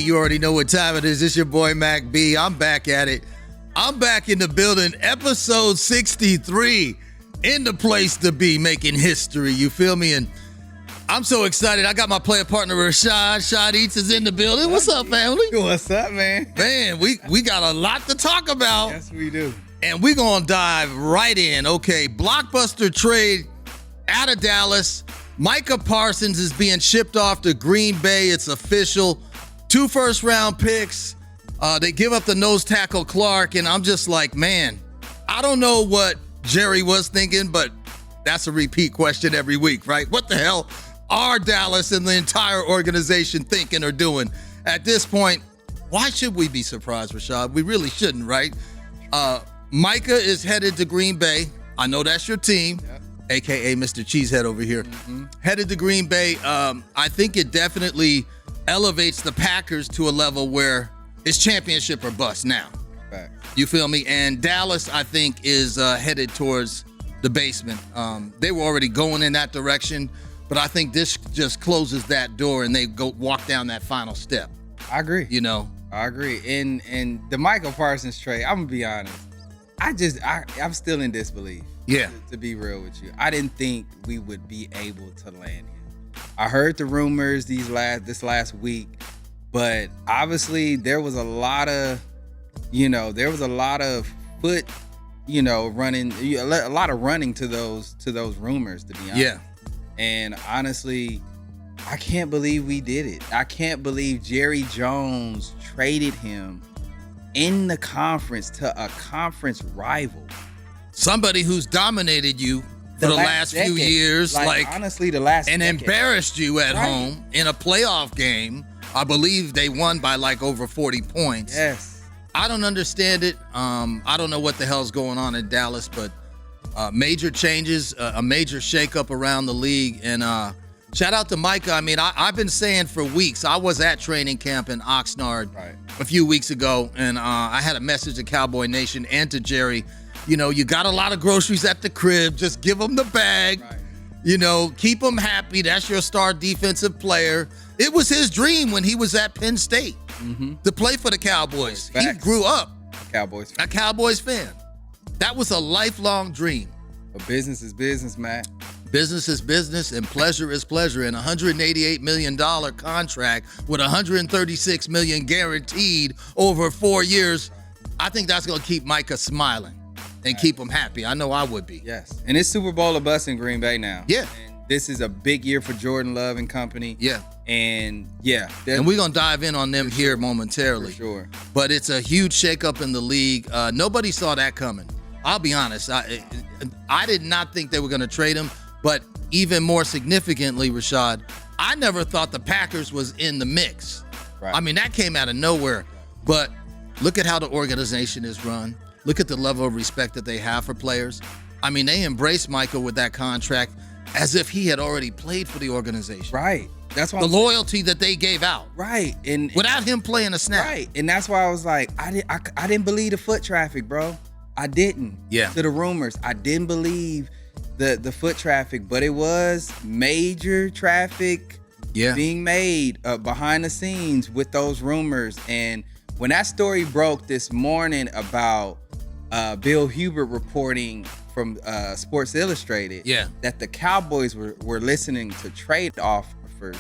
you already know what time it is. It's your boy Mack B. I'm back at it. I'm back in the building. Episode 63. In the place to be, making history. You feel me? And I'm so excited. I got my player partner Rashad. Shad Eats is in the building. What's up, family? What's up, man? Man, we got a lot to talk about. Yes, we do. And we're going to dive right in. Okay, blockbuster trade out of Dallas. Micah Parsons is being shipped off to Green Bay. It's official. 2 first-round picks. They give up the nose tackle Clark, and I'm just like, man, I don't know what Jerry was thinking, but that's a repeat question every week, right? What the hell are Dallas and the entire organization thinking or doing? At this point, why should we be surprised, Rashad? We really shouldn't, right? Micah is headed to Green Bay. I know that's your team, a.k.a. Mr. Cheesehead over here. Headed to Green Bay. I think it definitely elevates the Packers to a level where it's championship or bust now. Right. You feel me? And Dallas, I think, is headed towards the basement. They were already going in that direction, but I think this just closes that door and they go walk down that final step. I agree. You know? I agree. And the Michael Parsons trade, I'm gonna be honest. I'm still in disbelief. Yeah. To be real with you, I didn't think we would be able to land him. I heard the rumors this last week, but obviously there was a lot of foot, running, a lot of running to those rumors, to be honest. Yeah. And honestly, I can't believe we did it. I can't believe Jerry Jones traded him in the conference to a conference rival. Somebody who's dominated you for the last few years, like honestly, the last and decade. Embarrassed you at home in a playoff game. I believe they won by like over 40 points. Yes. I don't understand it. I don't know what the hell's going on in Dallas, but major changes, a major shakeup around the league. And shout out to Micah. I mean, I've been saying for weeks, I was at training camp in Oxnard a few weeks ago, and I had a message to Cowboy Nation and to Jerry. You got a lot of groceries at the crib. Just give them the bag. Right. Keep them happy. That's your star defensive player. It was his dream when he was at Penn State to play for the Cowboys. Facts. He grew up a Cowboys fan. That was a lifelong dream. But business is business, man. Business is business and pleasure is pleasure. And a $188 million contract with $136 million guaranteed over 4 years, I think that's going to keep Micah smiling and keep him happy. I know I would be. Yes. And it's Super Bowl or bust in Green Bay now. Yeah. And this is a big year for Jordan Love and company. Yeah. And and we're going to dive in on them here momentarily. For sure. But it's a huge shakeup in the league. Nobody saw that coming. I'll be honest. I did not think they were going to trade him. But even more significantly, Rashad, I never thought the Packers was in the mix. Right. I mean, that came out of nowhere. But look at how the organization is run. Look at the level of respect that they have for players. I mean, they embraced Michael with that contract as if he had already played for the organization. Right. That's why the loyalty that they gave out. Right. And without him playing a snap. Right. And that's why I was like, I didn't believe the foot traffic, bro. I didn't. Yeah. To the rumors. I didn't believe the foot traffic, but it was major traffic being made behind the scenes with those rumors. And when that story broke this morning about Bill Hubert reporting from Sports Illustrated that the Cowboys were listening to trade offers,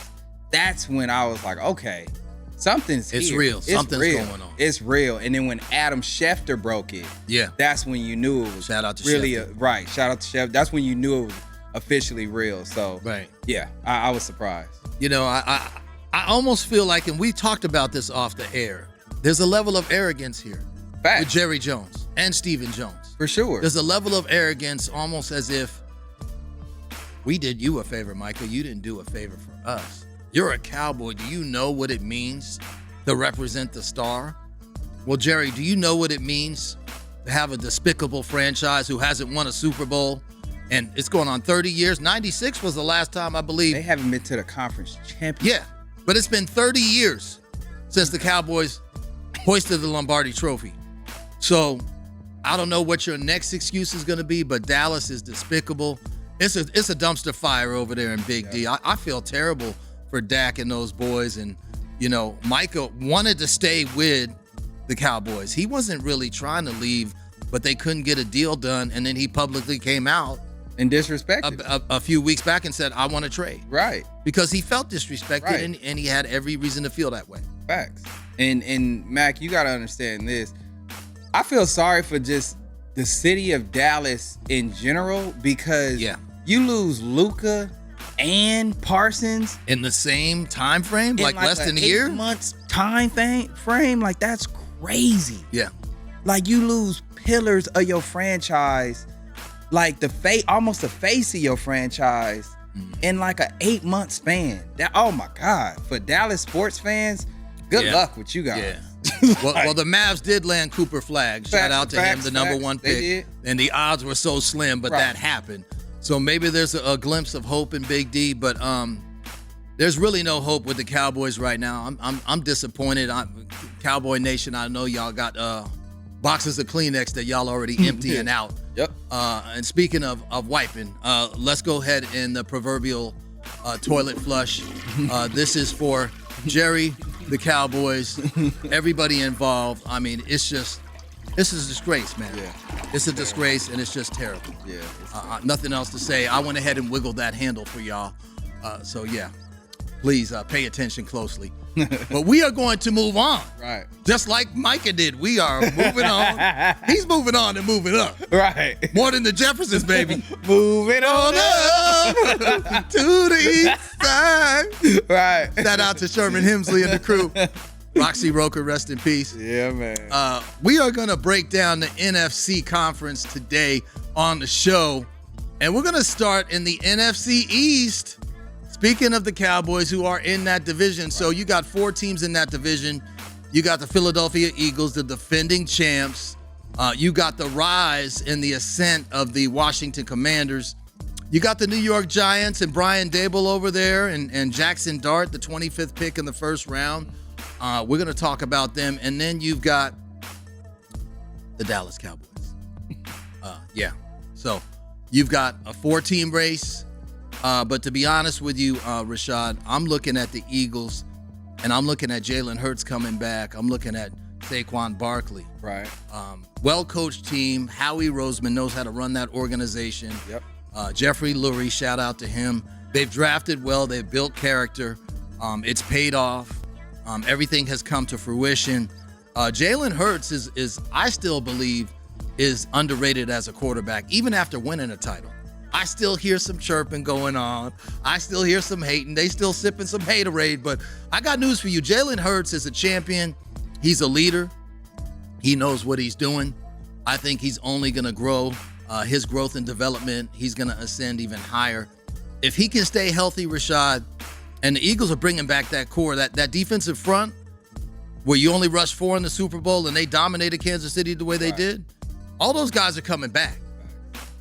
that's when I was like, okay, something's it's here. Real. Something's going on. It's real. And then when Adam Schefter broke it, that's when you knew it was shout out to really Schefter. Right. Shout out to Schefter. That's when you knew it was officially real. So yeah, I was surprised. I almost feel like, and we talked about this off the air, there's a level of arrogance here with Jerry Jones and Stephen Jones. For sure. There's a level of arrogance almost as if we did you a favor, Micah. You didn't do a favor for us. You're a Cowboy. Do you know what it means to represent the star? Well, Jerry, do you know what it means to have a despicable franchise who hasn't won a Super Bowl? And it's going on 30 years. 96 was the last time, I believe. They haven't been to the conference championship. Yeah, but it's been 30 years since the Cowboys hoisted the Lombardi Trophy. So I don't know what your next excuse is going to be, but Dallas is despicable. It's a dumpster fire over there in Big D. I feel terrible for Dak and those boys. And Micah wanted to stay with the Cowboys. He wasn't really trying to leave, but they couldn't get a deal done. And then he publicly came out and disrespected a few weeks back and said, I want to trade. Right. Because he felt disrespected, and he had every reason to feel that way. Facts. And Mac, you got to understand this. I feel sorry for just the city of Dallas in general, because you lose Luka and Parsons in the same time frame, like less than a year, 8 months time frame. Like, that's crazy. Yeah. Like, you lose pillars of your franchise, like almost the face of your franchise, in like a 8-month span. That, oh my God, for Dallas sports fans, good luck with you guys. Yeah. well, the Mavs did land Cooper Flagg. Shout out to him, the number one pick. And the odds were so slim, but that happened. So maybe there's a glimpse of hope in Big D, but there's really no hope with the Cowboys right now. I'm disappointed. Cowboy Nation, I know y'all got boxes of Kleenex that y'all already emptying out. Yep. And speaking of wiping, let's go ahead in the proverbial toilet flush. This is for Jerry, the Cowboys, everybody involved. I mean, this is a disgrace, man. Yeah. It's a disgrace, and it's just terrible. Yeah. Nothing else to say. I went ahead and wiggled that handle for y'all. So, yeah, please pay attention closely. But we are going to move on. Right. Just like Micah did. We are moving on. He's moving on and moving up. Right. More than the Jeffersons, baby. Moving on up to the east side. Right. Shout out to Sherman Hemsley and the crew. Roxy Roker, rest in peace. Yeah, man. We are going to break down the NFC Conference today on the show. And we're going to start in the NFC East. Speaking of the Cowboys, who are in that division, so you got 4 teams in that division. You got the Philadelphia Eagles, the defending champs. You got the rise and the ascent of the Washington Commanders. You got the New York Giants and Brian Dable over there, and Jackson Dart, the 25th pick in the first round. We're going to talk about them. And then you've got the Dallas Cowboys. So you've got a 4-team race. But to be honest with you, Rashad, I'm looking at the Eagles, and I'm looking at Jalen Hurts coming back. I'm looking at Saquon Barkley. Right. Well-coached team. Howie Roseman knows how to run that organization. Yep. Jeffrey Lurie, shout out to him. They've drafted well. They've built character. It's paid off. Everything has come to fruition. Jalen Hurts is, I still believe, is underrated as a quarterback, even after winning a title. I still hear some chirping going on. I still hear some hating. They still sipping some haterade. But I got news for you. Jalen Hurts is a champion. He's a leader. He knows what he's doing. I think he's only going to grow. His growth and development, he's going to ascend even higher. If he can stay healthy, Rashad, and the Eagles are bringing back that core, that defensive front, where you only rushed 4 in the Super Bowl and they dominated Kansas City the way they did, all those guys are coming back.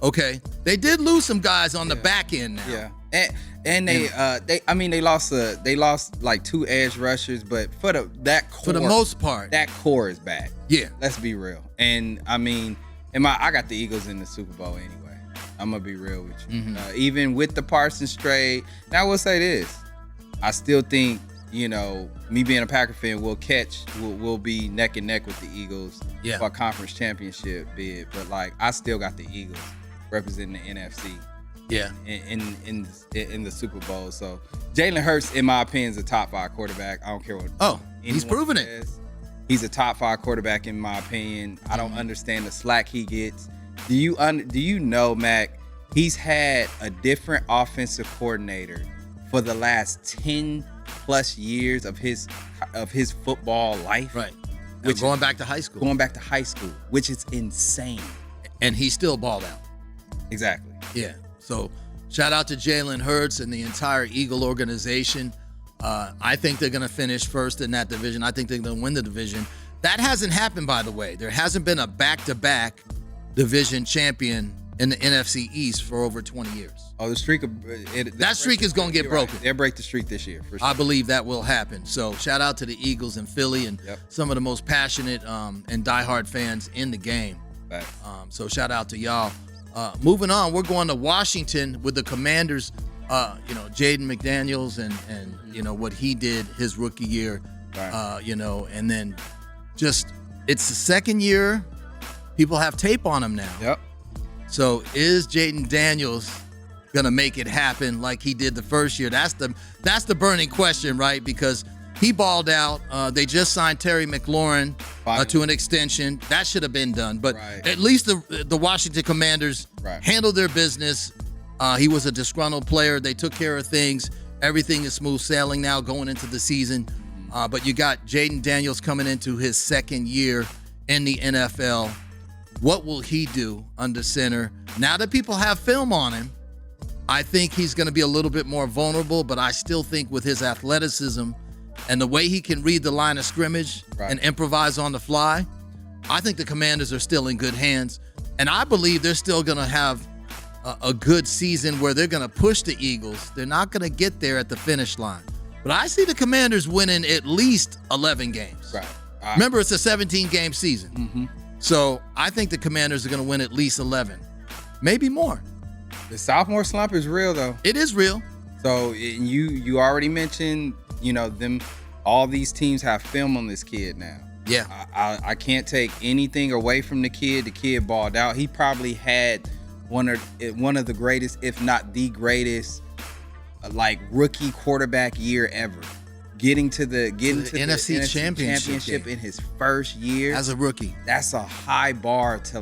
Okay, they did lose some guys on the back end now. Yeah, and they lost like 2 edge rushers, but for the most part, that core is back. Yeah, let's be real. And I mean, I got the Eagles in the Super Bowl anyway. I'm gonna be real with you. Mm-hmm. Even with the Parsons trade, now I will say this: I still think, me being a Packer fan, we'll be neck and neck with the Eagles for a conference championship bid. But like, I still got the Eagles representing the NFC. Yeah. In the Super Bowl. So Jalen Hurts, in my opinion, is a top 5 quarterback. I don't care what. He's proven it. He's a top 5 quarterback in my opinion. I don't understand the slack he gets. Do you know, Mac? He's had a different offensive coordinator for the last 10 plus years of his football life. Right. Going back to high school, which is insane. And he still balled out. Exactly. Yeah. So shout out to Jalen Hurts and the entire Eagle organization. I think they're going to finish first in that division. I think they're going to win the division. That hasn't happened, by the way. There hasn't been a back-to-back division champion in the NFC East for over 20 years. Oh, the streak is going to get broken. Right. They'll break the streak this year, for sure. I believe that will happen. So shout out to the Eagles in Philly and some of the most passionate and diehard fans in the game. So shout out to y'all. Moving on, we're going to Washington with the Commanders. Jaden McDaniels and what he did his rookie year, Right. and then just it's the second year. People have tape on him now. Yep. So is Jaden Daniels gonna make it happen like he did the first year? That's the burning question, right? Because he balled out. They just signed Terry McLaurin to an extension. That should have been done. But at least the Washington Commanders handled their business. He was a disgruntled player. They took care of things. Everything is smooth sailing now going into the season. But you got Jaden Daniels coming into his second year in the NFL. What will he do under center? Now that people have film on him, I think he's going to be a little bit more vulnerable, but I still think with his athleticism and the way he can read the line of scrimmage and improvise on the fly, I think the Commanders are still in good hands. And I believe they're still going to have a good season where they're going to push the Eagles. They're not going to get there at the finish line. But I see the Commanders winning at least 11 games. Right. Remember, it's a 17-game season. Mm-hmm. So I think the Commanders are going to win at least 11, maybe more. The sophomore slump is real, though. It is real. So you already mentioned, them. All these teams have film on this kid now. Yeah. I can't take anything away from the kid. The kid balled out. He probably had one of the greatest, if not the greatest, rookie quarterback year ever. Getting to the NFC Championship in his first year as a rookie. That's a high bar to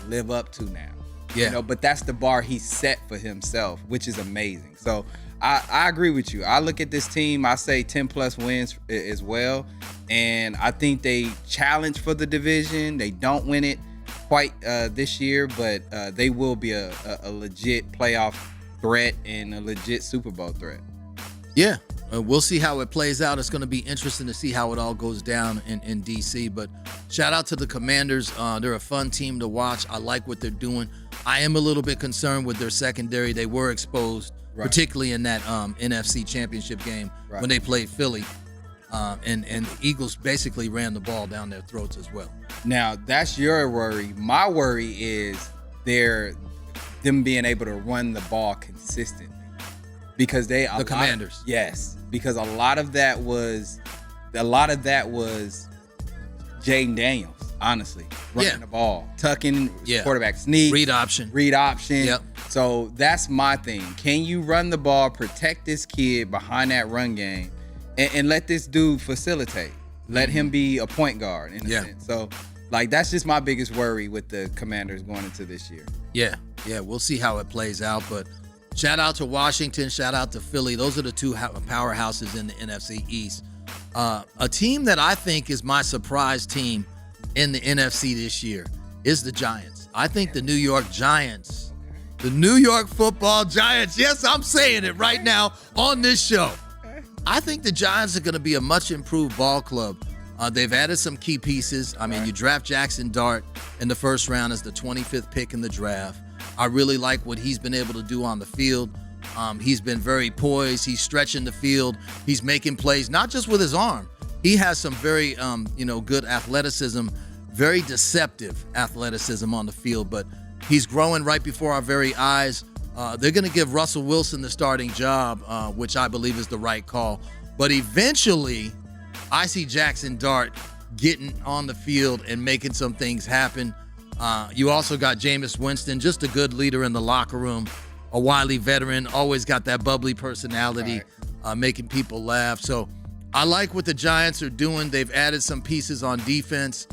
live up to now. Yeah. But that's the bar he set for himself, which is amazing. So I agree with you. I look at this team, I say 10 plus wins as well. And I think they challenge for the division. They don't win it quite this year, but they will be a legit playoff threat and a legit Super Bowl threat. Yeah. We'll see how it plays out. It's going to be interesting to see how it all goes down in D.C. But shout out to the Commanders. They're a fun team to watch. I like what they're doing. I am a little bit concerned with their secondary. They were exposed, particularly in that NFC Championship game when they played Philly. And the Eagles basically ran the ball down their throats as well. Now, that's your worry. My worry is them being able to run the ball consistently. Because the Commanders. Yes, because a lot of that was Jaden Daniels, honestly, running the ball, tucking, quarterback sneak, read option. Yep. So that's my thing. Can you run the ball, protect this kid behind that run game, and let this dude facilitate? Let him be a point guard in a sense. So that's just my biggest worry with the Commanders going into this year. Yeah, we'll see how it plays out, but. Shout out to Washington. Shout out to Philly. Those are the two powerhouses in the NFC East. A team that I think is my surprise team in the NFC this year is the Giants. I think the New York Giants, the New York Football Giants, yes, I'm saying it right now on this show. I think the Giants are going to be a much improved ball club. They've added some key pieces. I mean, you draft Jackson Dart in the first round as the 25th pick in the draft. I really like what he's been able to do on the field. He's been very poised. He's stretching the field. He's making plays, not just with his arm. He has some very, good athleticism, very deceptive athleticism on the field, but he's growing right before our very eyes. They're going to give Russell Wilson the starting job, which I believe is the right call. But eventually, I see Jackson Dart getting on the field and making some things happen. You also got Jameis Winston, just a good leader in the locker room, a wily veteran, always got that bubbly personality, making people laugh. So I like what the Giants are doing. They've added some pieces on defense.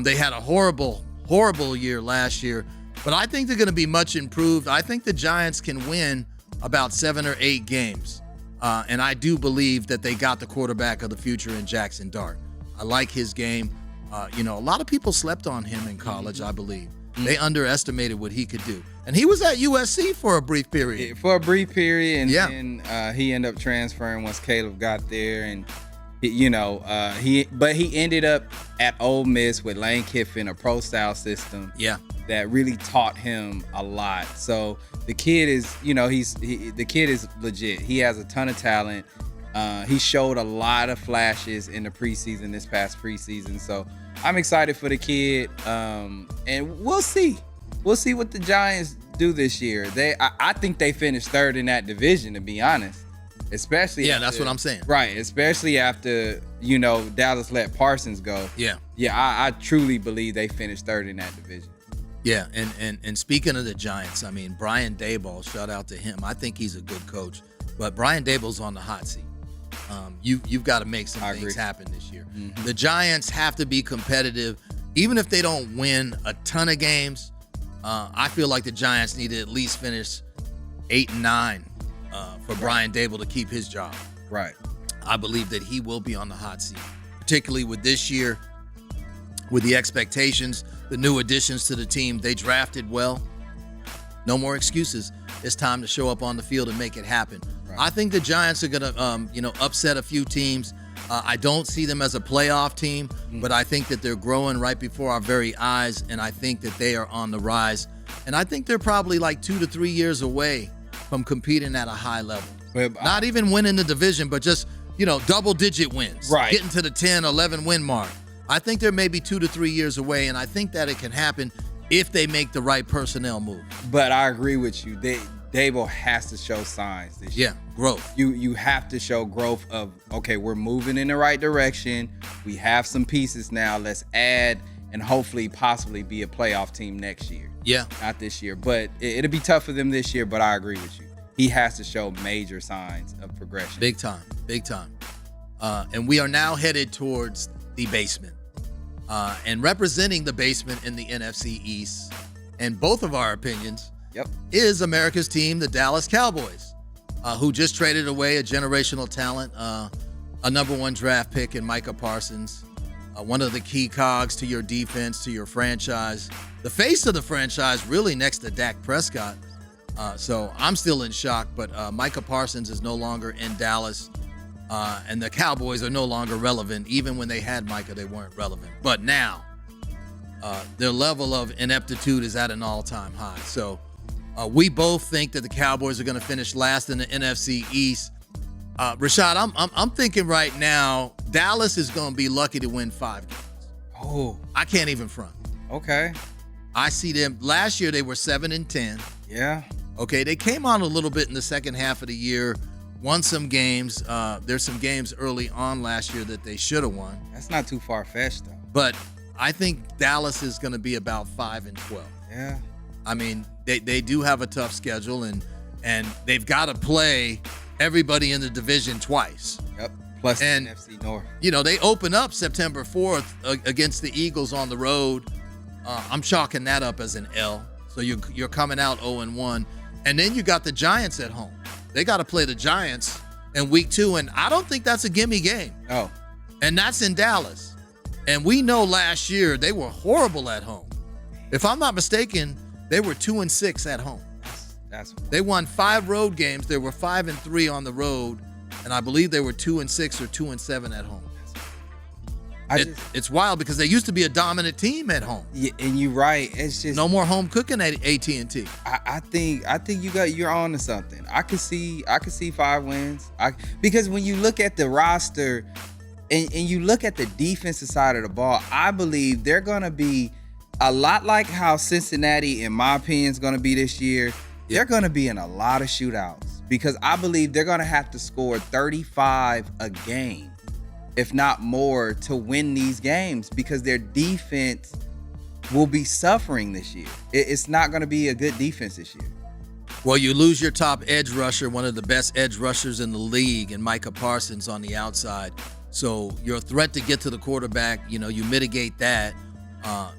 They had a horrible year last year, but I think they're going to be much improved. I think the Giants can win about 7 or 8 games. And I do believe that they got the quarterback of the future in Jackson Dart. I like his game. A lot of people slept on him in college, I believe. They underestimated what he could do. And he was at USC for a brief period. And then he ended up transferring once Caleb got there. And, he ended up at Ole Miss with Lane Kiffin, a pro-style system that really taught him a lot. So the kid is, the kid is legit. He has a ton of talent. He showed a lot of flashes in the this past preseason. So I'm excited for the kid, and we'll see. we'll see what the Giants do this year. I think they finished third in that division, to be honest. Especially that's what I'm saying. Right, especially after, Dallas let Parsons go. Yeah. Yeah, I truly believe they finished third in that division. Yeah, and speaking of the Giants, I mean, Brian Daboll, shout out to him. I think he's a good coach, but Brian Daboll's on the hot seat. You've got to make some things happen this year. Mm-hmm. The Giants have to be competitive, even if they don't win a ton of games. I feel like the Giants need to at least finish 8-9 for Brian Daboll to keep his job. Right. I believe that he will be on the hot seat, particularly with this year, with the expectations, the new additions to the team. They drafted well. No more excuses. It's time to show up on the field and make it happen. Right. I think the Giants are going to, upset a few teams. I don't see them as a playoff team, but I think that they're growing right before our very eyes, and I think that they are on the rise. And I think they're probably like 2 to 3 years away from competing at a high level. Not even winning the division, but just, double-digit wins. Right. Getting to the 10, 11 win mark. I think they're maybe 2 to 3 years away, and I think that it can happen if they make the right personnel move. But I agree with you. Daboll has to show signs this year. Yeah, growth. You have to show growth of, okay, we're moving in the right direction. We have some pieces now. Let's add and hopefully possibly be a playoff team next year. Yeah. Not this year. But it'll be tough for them this year, but I agree with you. He has to show major signs of progression. Big time. And we are now headed towards the basement. And representing the basement in the NFC East, and both of our opinions, is America's team, the Dallas Cowboys, who just traded away a generational talent, a number 1 draft pick in Micah Parsons, one of the key cogs to your defense, to your franchise, the face of the franchise, really next to Dak Prescott. So I'm still in shock, but Micah Parsons is no longer in Dallas, and the Cowboys are no longer relevant. Even when they had Micah, they weren't relevant. But now, their level of ineptitude is at an all-time high. So we both think that the Cowboys are going to finish last in the NFC East. Rashad, I'm thinking right now, Dallas is going to be lucky to win 5 games. Oh, I can't even front. Okay. I see them. Last year they were 7-10. Yeah. Okay, they came on a little bit in the second half of the year, won some games. There's some games early on last year that they should have won. That's not too far-fetched, though. But I think Dallas is going to be about 5-12. Yeah. I mean, they do have a tough schedule, and they've got to play everybody in the division twice. Yep. Plus and, the NFC North. They open up September 4th against the Eagles on the road. I'm chalking that up as an L. So you're coming out 0-1. And then you got the Giants at home. They got to play the Giants in week 2, and I don't think that's a gimme game. Oh. And that's in Dallas. And we know last year they were horrible at home. If I'm not mistaken, they were 2-6 at home. They won 5 road games. They were 5-3 on the road, and I believe they were 2-6 or 2-7 at home. It's wild because they used to be a dominant team at home. Yeah, and you're right. It's just no more home cooking at AT&T. I think you're on to something. I could see 5 wins. Because when you look at the roster and you look at the defensive side of the ball, I believe they're gonna be a lot like how Cincinnati, in my opinion, is gonna be this year. They're gonna be in a lot of shootouts because I believe they're gonna have to score 35 a game, if not more, to win these games because their defense will be suffering this year. It's not going to be a good defense this year. Well, you lose your top edge rusher, one of the best edge rushers in the league, and Micah Parsons on the outside. So your threat to get to the quarterback, you mitigate that.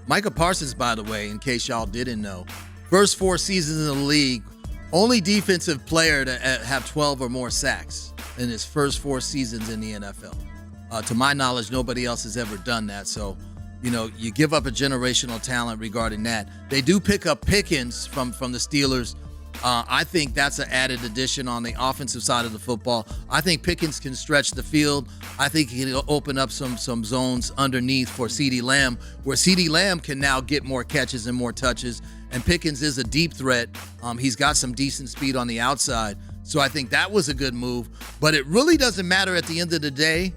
Micah Parsons, by the way, in case y'all didn't know, first 4 seasons in the league, only defensive player to have 12 or more sacks in his first 4 seasons in the NFL. To my knowledge, nobody else has ever done that. So, you give up a generational talent regarding that. They do pick up Pickens from the Steelers. I think that's an added addition on the offensive side of the football. I think Pickens can stretch the field. I think he can open up some zones underneath for CeeDee Lamb, where CeeDee Lamb can now get more catches and more touches. And Pickens is a deep threat. He's got some decent speed on the outside. So I think that was a good move. But it really doesn't matter at the end of the day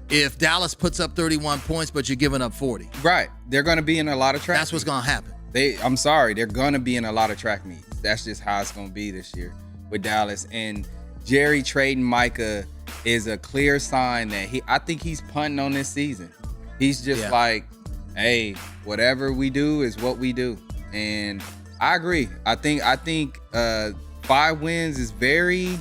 if Dallas puts up 31 points, but you're giving up 40. Right. They're going to be in a lot of traffic. That's what's going to happen. I'm sorry, they're gonna be in a lot of track meets. That's just how it's gonna be this year with Dallas. And Jerry trading Micah is a clear sign that I think he's punting on this season. He's just like, hey, whatever we do is what we do. And I agree. I think 5 wins is very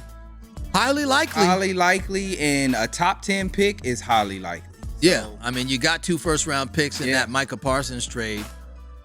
highly likely, and a top 10 pick is highly likely. Yeah, I mean, you got 2 first-round picks in that Micah Parsons trade.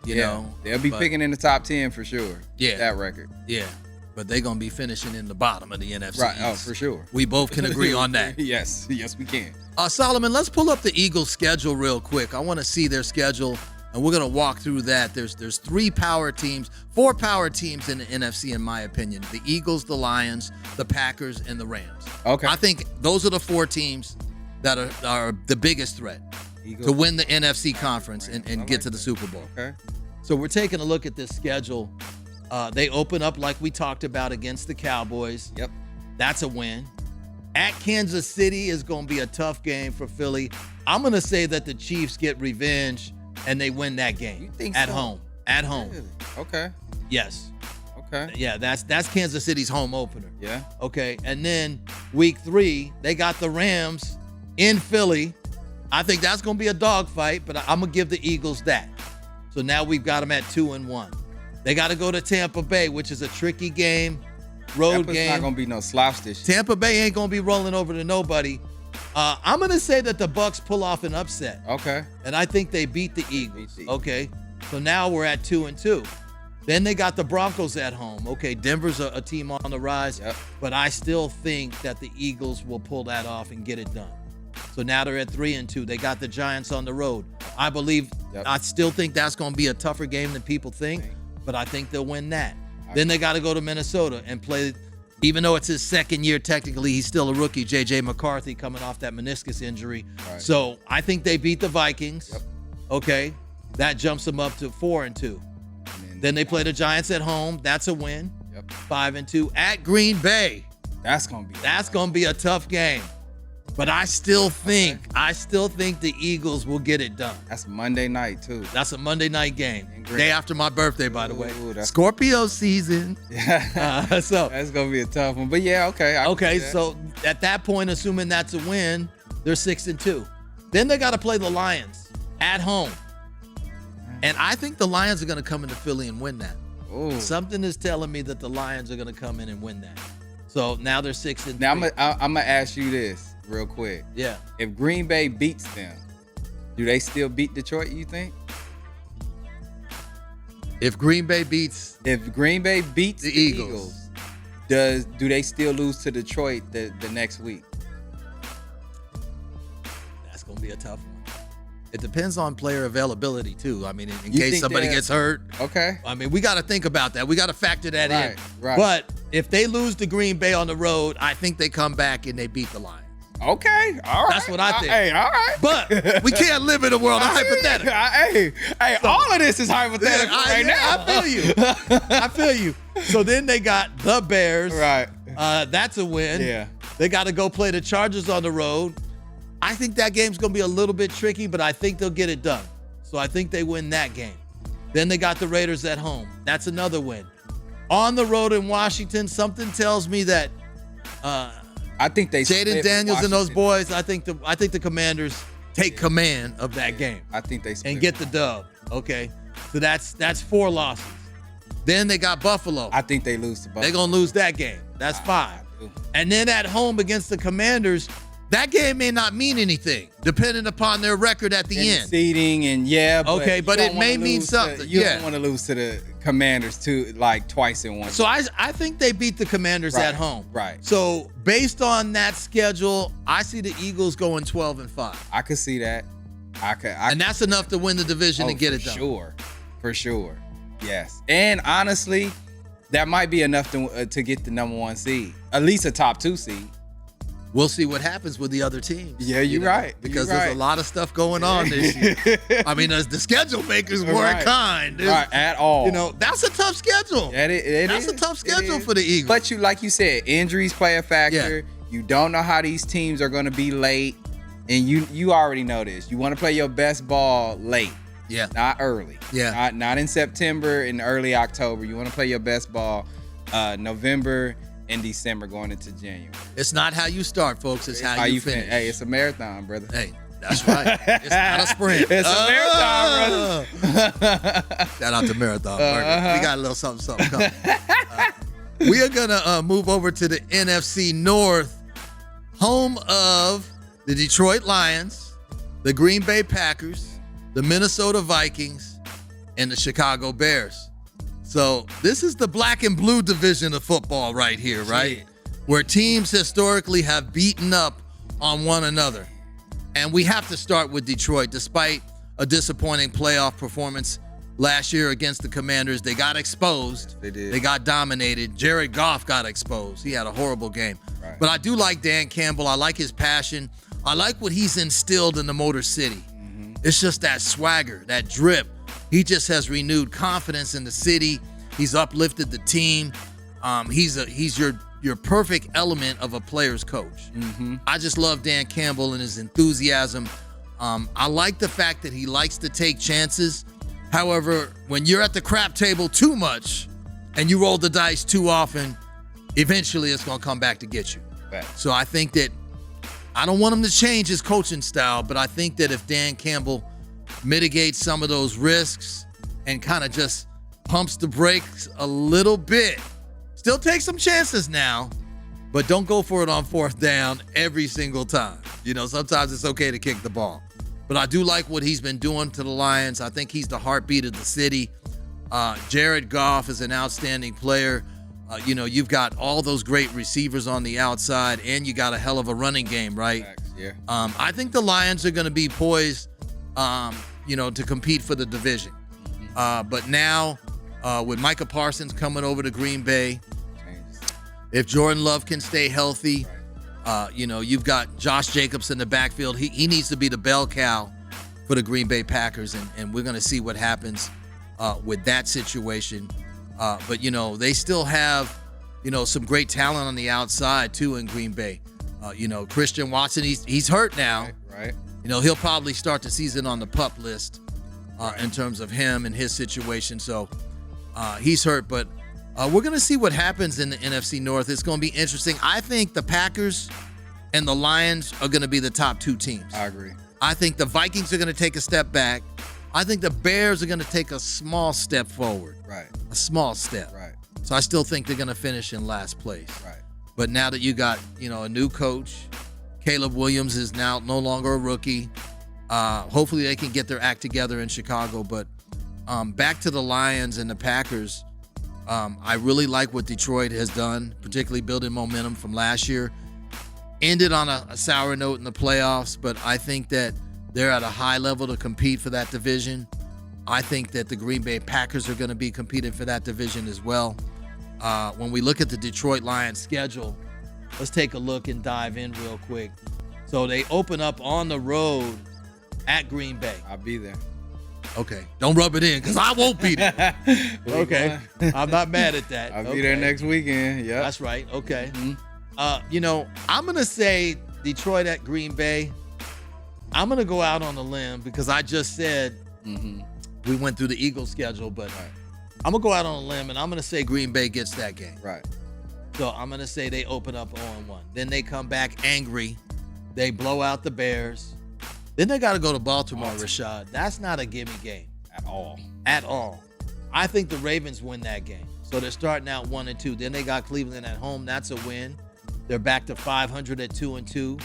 You know, they'll be picking in the top 10 for sure. Yeah, that record. Yeah, but they're gonna be finishing in the bottom of the NFC. Right. East. Oh, for sure. We both can agree on that. Yes, we can. Solomon, let's pull up the Eagles' schedule real quick. I want to see their schedule, and we're gonna walk through that. There's 4 power teams in the NFC, in my opinion: the Eagles, the Lions, the Packers, and the Rams. Okay. I think those are the 4 teams that are the biggest threat to win the NFC Conference and get to the Super Bowl. Okay. So we're taking a look at this schedule. They open up like we talked about against the Cowboys. Yep. That's a win. At Kansas City is going to be a tough game for Philly. I'm going to say that the Chiefs get revenge and they win that game. You think at so? home. At home. Really? Okay. Yes. Okay. Yeah, that's Kansas City's home opener. Yeah. Okay. And then week 3, they got the Rams in Philly. I think that's going to be a dogfight, but I'm going to give the Eagles that. So now we've got them at 2-1. They got to go to Tampa Bay, which is a tricky game, road game. It's not going to be no slouch this year. Tampa Bay ain't going to be rolling over to nobody. I'm going to say that the Bucks pull off an upset. Okay. And I think they beat the Eagles. Okay. So now we're at 2-2. Then they got the Broncos at home. Okay, Denver's a team on the rise. Yep. But I still think that the Eagles will pull that off and get it done. So now they're at 3-2. They got the Giants on the road. I believe, I still think that's going to be a tougher game than people think, but I think they'll win that. Then they got to go to Minnesota and play, even though it's his second year, technically, he's still a rookie, J.J. McCarthy, coming off that meniscus injury. Right. So I think they beat the Vikings. Yep. Okay. That jumps them up to 4-2. Then they play the Giants at home. That's a win. Yep. 5-2. At Green Bay. That's going to be a tough game. But I still think the Eagles will get it done. That's Monday night, too. That's a Monday night game. Day after my birthday, by the way. That's Scorpio season. Yeah. So that's going to be a tough one. But yeah, okay. Okay, so at that point, assuming that's a win, they're 6-2. Then they got to play the Lions at home. And I think the Lions are going to come into Philly and win that. Ooh. Something is telling me that the Lions are going to come in and win that. So now they're 6-3. Now I'm gonna ask you this real quick. Yeah. If Green Bay beats them, do they still beat Detroit, you think? If Green Bay beats the Eagles, do they still lose to Detroit the next week? That's gonna be a tough one. It depends on player availability too. I mean, in case somebody gets hurt. Okay. I mean, we got to think about that. We got to factor that in. Right. But if they lose to Green Bay on the road, I think they come back and they beat the Lions. Okay. All right. That's what I think. Hey, all right. But we can't live in a world of hypothetical. Hey, so, all of this is hypothetical right now. I feel you. So then they got the Bears. Right. That's a win. Yeah. They got to go play the Chargers on the road. I think that game's going to be a little bit tricky, but I think they'll get it done. So I think they win that game. Then they got the Raiders at home. That's another win. On the road in Washington, something tells me that I think they Jaden Daniels and those boys, I think the Commanders take command of that game. I think they split and get the dub. Okay. So that's 4 losses. Then they got Buffalo. I think they lose to Buffalo. They're going to lose that game. That's 5. And then at home against the Commanders, that game may not mean anything, depending upon their record at the end. Seeding and but it may mean something. You don't want to lose to the Commanders twice in one. So I think they beat the Commanders at home. Right. So based on that schedule, I see the Eagles going 12-5. I could see that. And that's enough to win the division and get it done. For sure. Yes. And honestly, that might be enough to get the number 1 seed, at least a top 2 seed. We'll see what happens with the other teams. Yeah, you're right. Because there's a lot of stuff going on this year. I mean, the schedule makers weren't kind. Right, at all. That's a tough schedule. That's a tough schedule for the Eagles. But like you said, injuries play a factor. Yeah. You don't know how these teams are going to be late. And you already know this. You want to play your best ball late. Yeah. Not early. Yeah. Not in September and early October. You want to play your best ball November and December going into January. It's not how you start, folks. It's how you finish. Hey, it's a marathon, brother. Hey, that's right. It's not a sprint. It's a marathon, brother. Shout out to Marathon Burger. We got a little something coming. We are going to move over to the NFC North, home of the Detroit Lions, the Green Bay Packers, the Minnesota Vikings, and the Chicago Bears. So this is the black and blue division of football right here, right? Where teams historically have beaten up on one another. And we have to start with Detroit. Despite a disappointing playoff performance last year against the Commanders, they got exposed. Yes, they did. They got dominated. Jared Goff got exposed. He had a horrible game. Right. But I do like Dan Campbell. I like his passion. I like what he's instilled in the Motor City. It's just that swagger, that drip. He just has renewed confidence in the city. He's uplifted the team. He's your perfect element of a player's coach. I just love Dan Campbell and his enthusiasm. I like the fact that he likes to take chances. However, when you're at the crap table too much and you roll the dice too often, eventually it's going to come back to get you. Right. So I think that I don't want him to change his coaching style, but I think that if Dan Campbell mitigates some of those risks and kind of just pumps the brakes a little bit, still take some chances now, but don't go for it on fourth down every single time. You know, sometimes it's okay to kick the ball. But I do like what he's been doing to the Lions. I think he's the heartbeat of the city. Jared Goff is an outstanding player. You've got all those great receivers on the outside, and you got a hell of a running game, right? Yeah. I think the Lions are going to be poised, to compete for the division. But now, with Micah Parsons coming over to Green Bay, if Jordan Love can stay healthy, you've got Josh Jacobs in the backfield. He needs to be the bell cow for the Green Bay Packers, and we're going to see what happens with that situation. But they still have, some great talent on the outside too in Green Bay. Christian Watson, he's hurt now. Right. He'll probably start the season on the PUP list in terms of him and his situation. So he's hurt, but we're going to see what happens in the NFC North. It's going to be interesting. I think the Packers and the Lions are going to be the top two teams. I agree. I think the Vikings are going to take a step back. I think the Bears are going to take a small step forward. Right. A small step. Right. So I still think they're going to finish in last place. Right. But now that you got, a new coach, Caleb Williams is now no longer a rookie. Hopefully they can get their act together in Chicago. But back to the Lions and the Packers, I really like what Detroit has done, particularly building momentum from last year. Ended on a sour note in the playoffs, but I think that they're at a high level to compete for that division. I think that the Green Bay Packers are going to be competing for that division as well. When we look at the Detroit Lions schedule, let's take a look and dive in real quick. So they open up on the road at Green Bay. I'll be there. Okay. Don't rub it in because I won't be there. Okay. I'm not mad at that. I'll be there next weekend. Yeah. That's right. Okay. I'm going to say Detroit at Green Bay. I'm going to go out on a limb because I just said we went through the Eagles schedule, but I'm going to go out on a limb and I'm going to say Green Bay gets that game. Right. So I'm going to say they open up 0-1. Then they come back angry. They blow out the Bears. Then they got to go to Baltimore, Rashad. That's not a gimme game. At all. At all. I think the Ravens win that game. So they're starting out 1-2. Then they got Cleveland at home. That's a win. They're back to 500 at 2-2.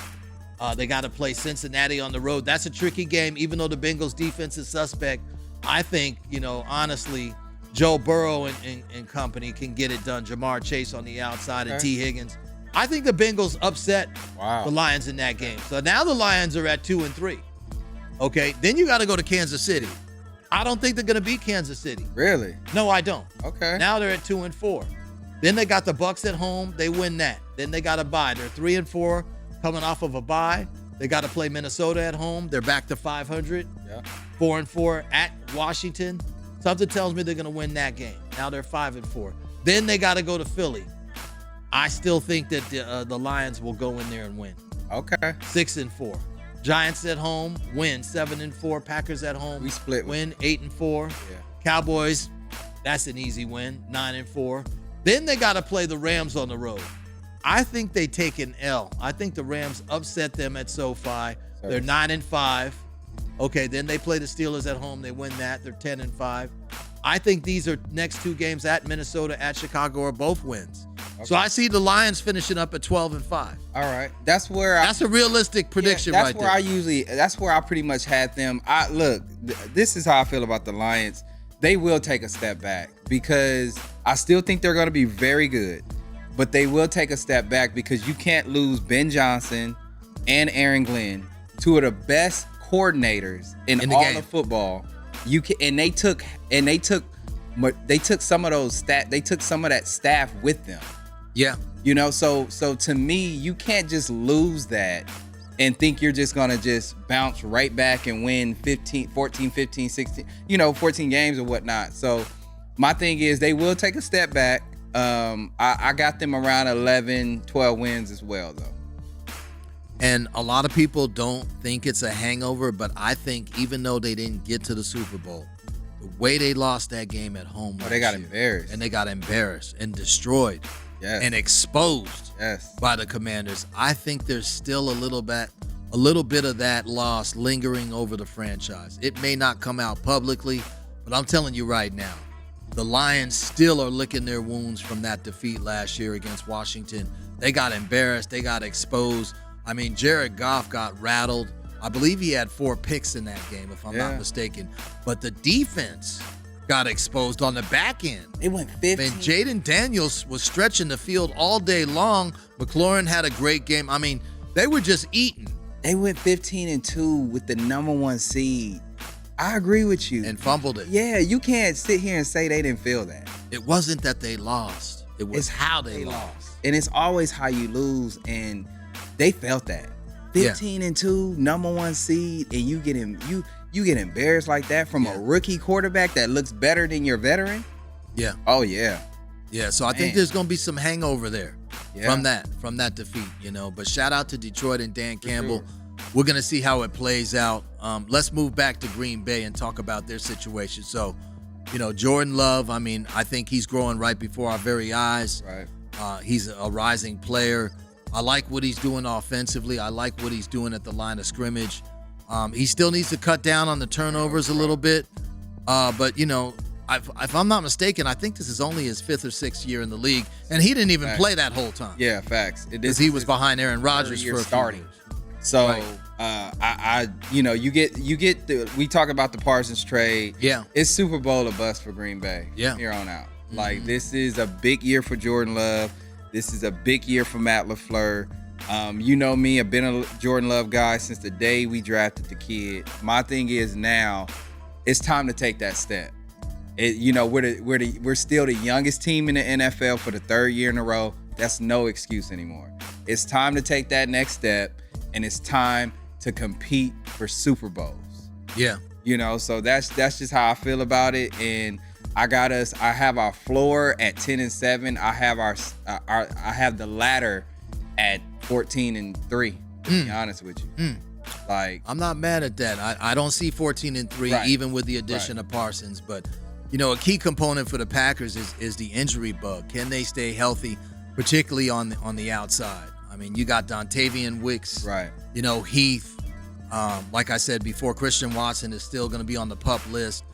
They got to play Cincinnati on the road. That's a tricky game, even though the Bengals defense is suspect. I think, honestly, Joe Burrow and company can get it done. Jamar Chase on the outside and T. Higgins. I think the Bengals upset the Lions in that game. So now the Lions are at 2-3. Okay, then you got to go to Kansas City. I don't think they're going to beat Kansas City. Really? No, I don't. Okay. Now they're at 2-4. Then they got the Bucs at home. They win that. Then they got a bye. They're 3-4 coming off of a bye. They got to play Minnesota at home. They're back to 500. Yeah. 4-4 at Washington. Something tells me they're going to win that game. Now they're 5-4. Then they got to go to Philly. I still think that the Lions will go in there and win. Okay. 6-4. Giants at home, win 7-4. Packers at home, We split with win 8-4. Yeah. Cowboys, that's an easy win, 9-4. Then they got to play the Rams on the road. I think they take an L. I think the Rams upset them at SoFi. They're 9-5. Okay, then they play the Steelers at home. They win that. They're 10-5. I think these are next two games at Minnesota, at Chicago, are both wins. Okay. So I see the Lions finishing up at 12-5. All right, that's a realistic prediction, that's right where there. That's where I pretty much had them. This is how I feel about the Lions. They will take a step back because I still think they're going to be very good, but they will take a step back because you can't lose Ben Johnson and Aaron Glenn, two of the best coordinators in all of football. They took some of that staff with them. Yeah. So to me, you can't just lose that and think you're just going to just bounce right back and win 14, 15, 16, 14 games or whatnot. So my thing is they will take a step back. I got them around 11, 12 wins as well, though. And a lot of people don't think it's a hangover, but I think even though they didn't get to the Super Bowl, the way they lost that game at home they got embarrassed. And they got embarrassed and destroyed and exposed by the Commanders. I think there's still a little bit of that loss lingering over the franchise. It may not come out publicly, but I'm telling you right now, the Lions still are licking their wounds from that defeat last year against Washington. They got embarrassed. They got exposed. I mean, Jared Goff got rattled. I believe he had 4 picks in that game, if I'm not mistaken. But the defense got exposed on the back end. It went 15. And Jaden Daniels was stretching the field all day long. McLaurin had a great game. I mean, they were just eating. They went 15-2 with the number 1 seed. I agree with you. And fumbled it. Yeah, you can't sit here and say they didn't feel that. It wasn't that they lost. It was how they lost. And it's always how you lose, and they felt that. 15-2, number 1 seed, and you get embarrassed like that from a rookie quarterback that looks better than your veteran. Yeah. Oh yeah. Yeah. So I think there's gonna be some hangover there from that defeat, But shout out to Detroit and Dan Campbell. Sure. We're gonna see how it plays out. Let's move back to Green Bay and talk about their situation. So, Jordan Love. I mean, I think he's growing right before our very eyes. Right. He's a rising player. I like what he's doing offensively. I like what he's doing at the line of scrimmage. He still needs to cut down on the turnovers a little bit. But, if I'm not mistaken, I think this is only his 5th or 6th year in the league. And he didn't even play that whole time. Yeah, facts. Because he was behind Aaron Rodgers for a starting. So, we talk about the Parsons trade. Yeah. It's Super Bowl or bust for Green Bay. Yeah. Here on out. Mm-hmm. Like, this is a big year for Jordan Love. This is a big year for Matt LaFleur. You know me, I've been a Jordan Love guy since the day we drafted the kid. My thing is now, it's time to take that step. We're still the youngest team in the NFL for the 3rd year in a row. That's no excuse anymore. It's time to take that next step, and it's time to compete for Super Bowls. Yeah. So that's just how I feel about it. And I have our floor at 10-7. I have the ladder at 14-3, to be honest with you. Like, I'm not mad at that. I don't see 14-3 even with the addition of Parsons, but a key component for the Packers is the injury bug. Can they stay healthy, particularly on the outside? I mean, you got Dontavian Wicks, right? Heath. Like I said before, Christian Watson is still going to be on the PUP list.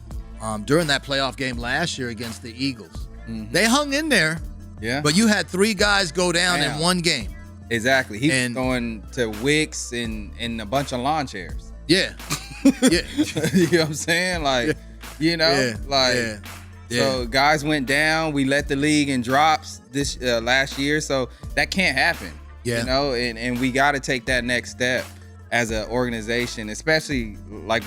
During that playoff game last year against the Eagles, they hung in there. Yeah. But you had 3 guys go down in one game. Exactly. He was going to Wicks and a bunch of lawn chairs. Yeah. Yeah. You know what I'm saying? Like, So guys went down. We led the league in drops this last year. So that can't happen. Yeah. And we got to take that next step as an organization, especially like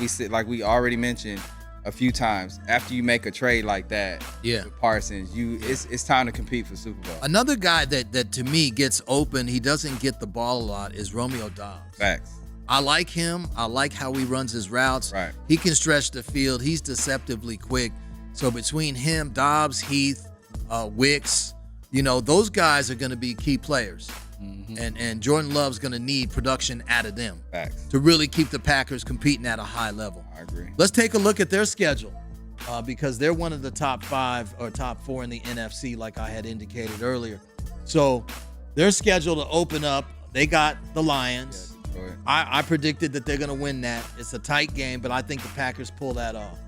we already mentioned a few times, after you make a trade like that with Parsons, it's time to compete for Super Bowl. Another guy that to me gets open, he doesn't get the ball a lot, is Romeo Doubs. Facts. I like him. I like how he runs his routes. Right. He can stretch the field. He's deceptively quick. So between him, Doubs, Heath, Wicks, those guys are going to be key players. And Jordan Love's going to need production out of them to really keep the Packers competing at a high level. I agree. Let's take a look at their schedule because they're one of the top 5 or top 4 in the NFC, like I had indicated earlier. So they're scheduled to open up. They got the Lions. Yeah, I predicted that they're going to win that. It's a tight game, but I think the Packers pull that off.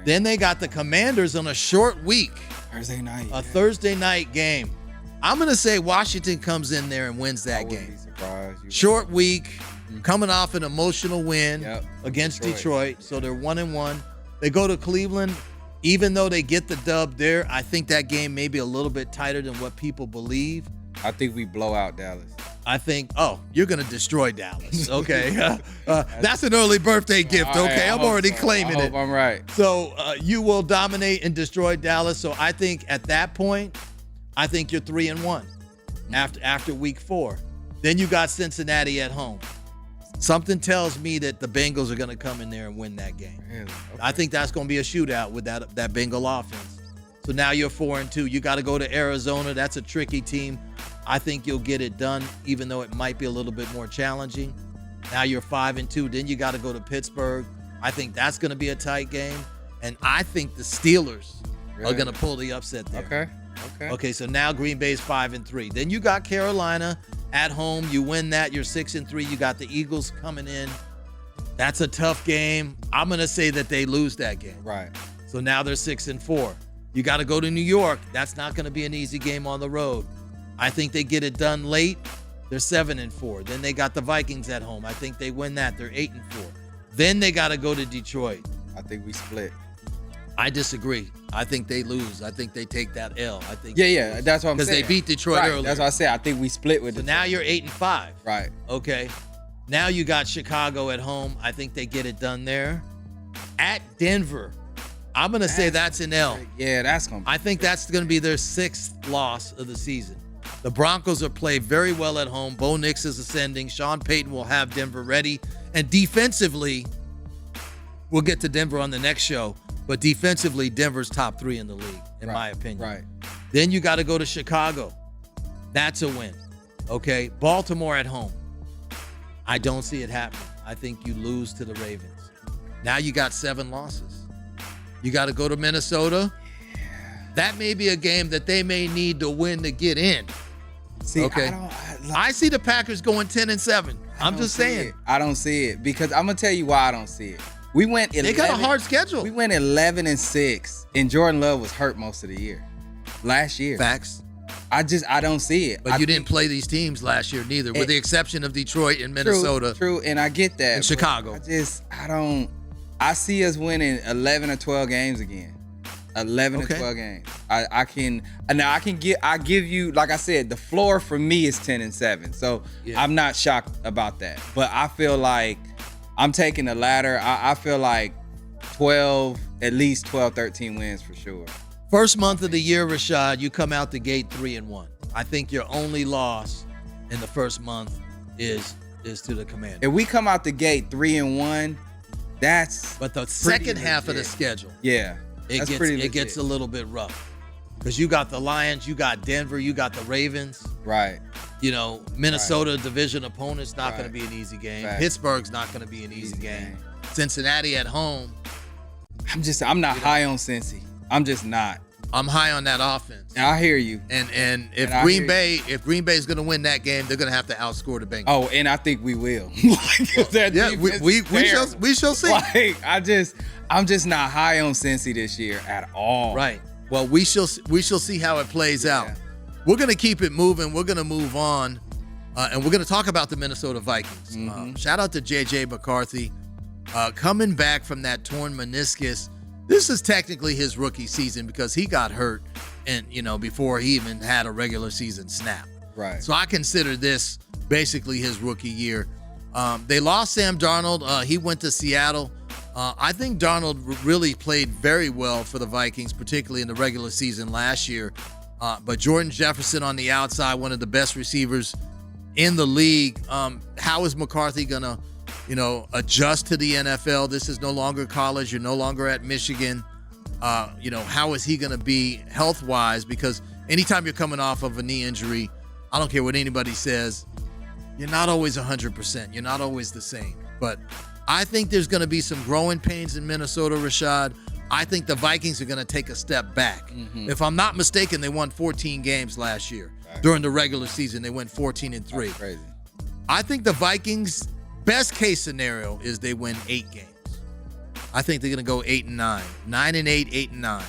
Then they got the Commanders on a short week. Thursday night. Thursday night game. I'm going to say Washington comes in there and wins that game. Be surprised. Short week, coming off an emotional win against Detroit. So they're 1-1. They go to Cleveland. Even though they get the dub there, I think that game may be a little bit tighter than what people believe. I think we blow out Dallas. I think, you're going to destroy Dallas. Okay. That's an early birthday gift. Okay. I'm already claiming it. I'm right. So you will dominate and destroy Dallas. So I think at that point, I think you're 3-1 after week 4. Then you got Cincinnati at home. Something tells me that the Bengals are going to come in there and win that game. Really? Okay. I think that's going to be a shootout with that Bengal offense. So now you're 4-2. You got to go to Arizona. That's a tricky team. I think you'll get it done, even though it might be a little bit more challenging. Now you're 5-2. Then you got to go to Pittsburgh. I think that's going to be a tight game. And I think the Steelers are going to pull the upset there. Okay, so now Green Bay's 5-3. Then you got Carolina at home. You win that, you're 6-3. You got the Eagles coming in. That's a tough game. I'm going to say that they lose that game. Right. So now they're 6-4. You got to go to New York. That's not going to be an easy game on the road. I think they get it done late. They're 7-4. Then they got the Vikings at home. I think they win that. They're 8-4. Then they got to go to Detroit. I think we split. I disagree. I think they lose. I think they take that L. I think that's what I'm saying. Because they beat Detroit earlier. That's what I said. I think we split with So Detroit. now you're 8-5. Right. Okay. Now you got Chicago at home. I think they get it done there. At Denver, I'm going to say that's an L. Yeah, that's going to be. I think that's going to be their 6th loss of the season. The Broncos are played very well at home. Bo Nix is ascending. Sean Payton will have Denver ready. And defensively, we'll get to Denver on the next show. But defensively, Denver's top 3 in the league, in my opinion. Right. Then you got to go to Chicago. That's a win. Okay. Baltimore at home. I don't see it happening. I think you lose to the Ravens. Now you got 7 losses. You got to go to Minnesota. That may be a game that they may need to win to get in. See, okay. I see the Packers going 10-7. I'm just saying. I don't see it because I'm going to tell you why I don't see it. We went 11. They got a hard schedule. We went 11-6, and Jordan Love was hurt most of the year. Last year. Facts. I don't see it. But you didn't play these teams last year neither, with the exception of Detroit and Minnesota. True, and I get that. And Chicago. I see us winning 11 or 12 games again. 11 or 12 games. I give you, like I said, the floor for me is 10-7. So I'm not shocked about that. But I feel like I'm taking the ladder. I feel like at least 12, 13 wins for sure. First month of the year, Rashad, you come out the gate 3-1. I think your only loss in the first month is to the Commanders. If we come out the gate 3-1, that's but the second half of the schedule. Yeah. It gets a little bit rough. Because you got the Lions, you got Denver, you got the Ravens. Right. Minnesota division opponent's not going to be an easy game. Right. Pittsburgh's not going to be an easy game. Cincinnati at home. I'm not high on Cincy. I'm just not. I'm high on that offense. I hear you. And if Green Bay's going to win that game, they're going to have to outscore the Bengals. Oh, and I think we will. We shall see. I'm just not high on Cincy this year at all. Right. Well, we shall see how it plays out. We're going to keep it moving. We're going to move on, and we're going to talk about the Minnesota Vikings. Shout out to J.J. McCarthy coming back from that torn meniscus. This is technically his rookie season because he got hurt, and before he even had a regular season snap. Right. So I consider this basically his rookie year. They lost Sam Darnold. He went to Seattle. I think Darnold really played very well for the Vikings, particularly in the regular season last year. But Jordan Jefferson on the outside, one of the best receivers in the league. How is McCarthy going to, adjust to the NFL? This is no longer college. You're no longer at Michigan. How is he going to be health-wise? Because anytime you're coming off of a knee injury, I don't care what anybody says, you're not always 100%. You're not always the same. But I think there's going to be some growing pains in Minnesota, Rashad. I think the Vikings are going to take a step back. If I'm not mistaken, they won 14 games last year. During the regular season, they went 14-3. That's crazy. I think the Vikings' best case scenario is they win 8 games. I think they're going to go 8-9. 9-8, 8-9.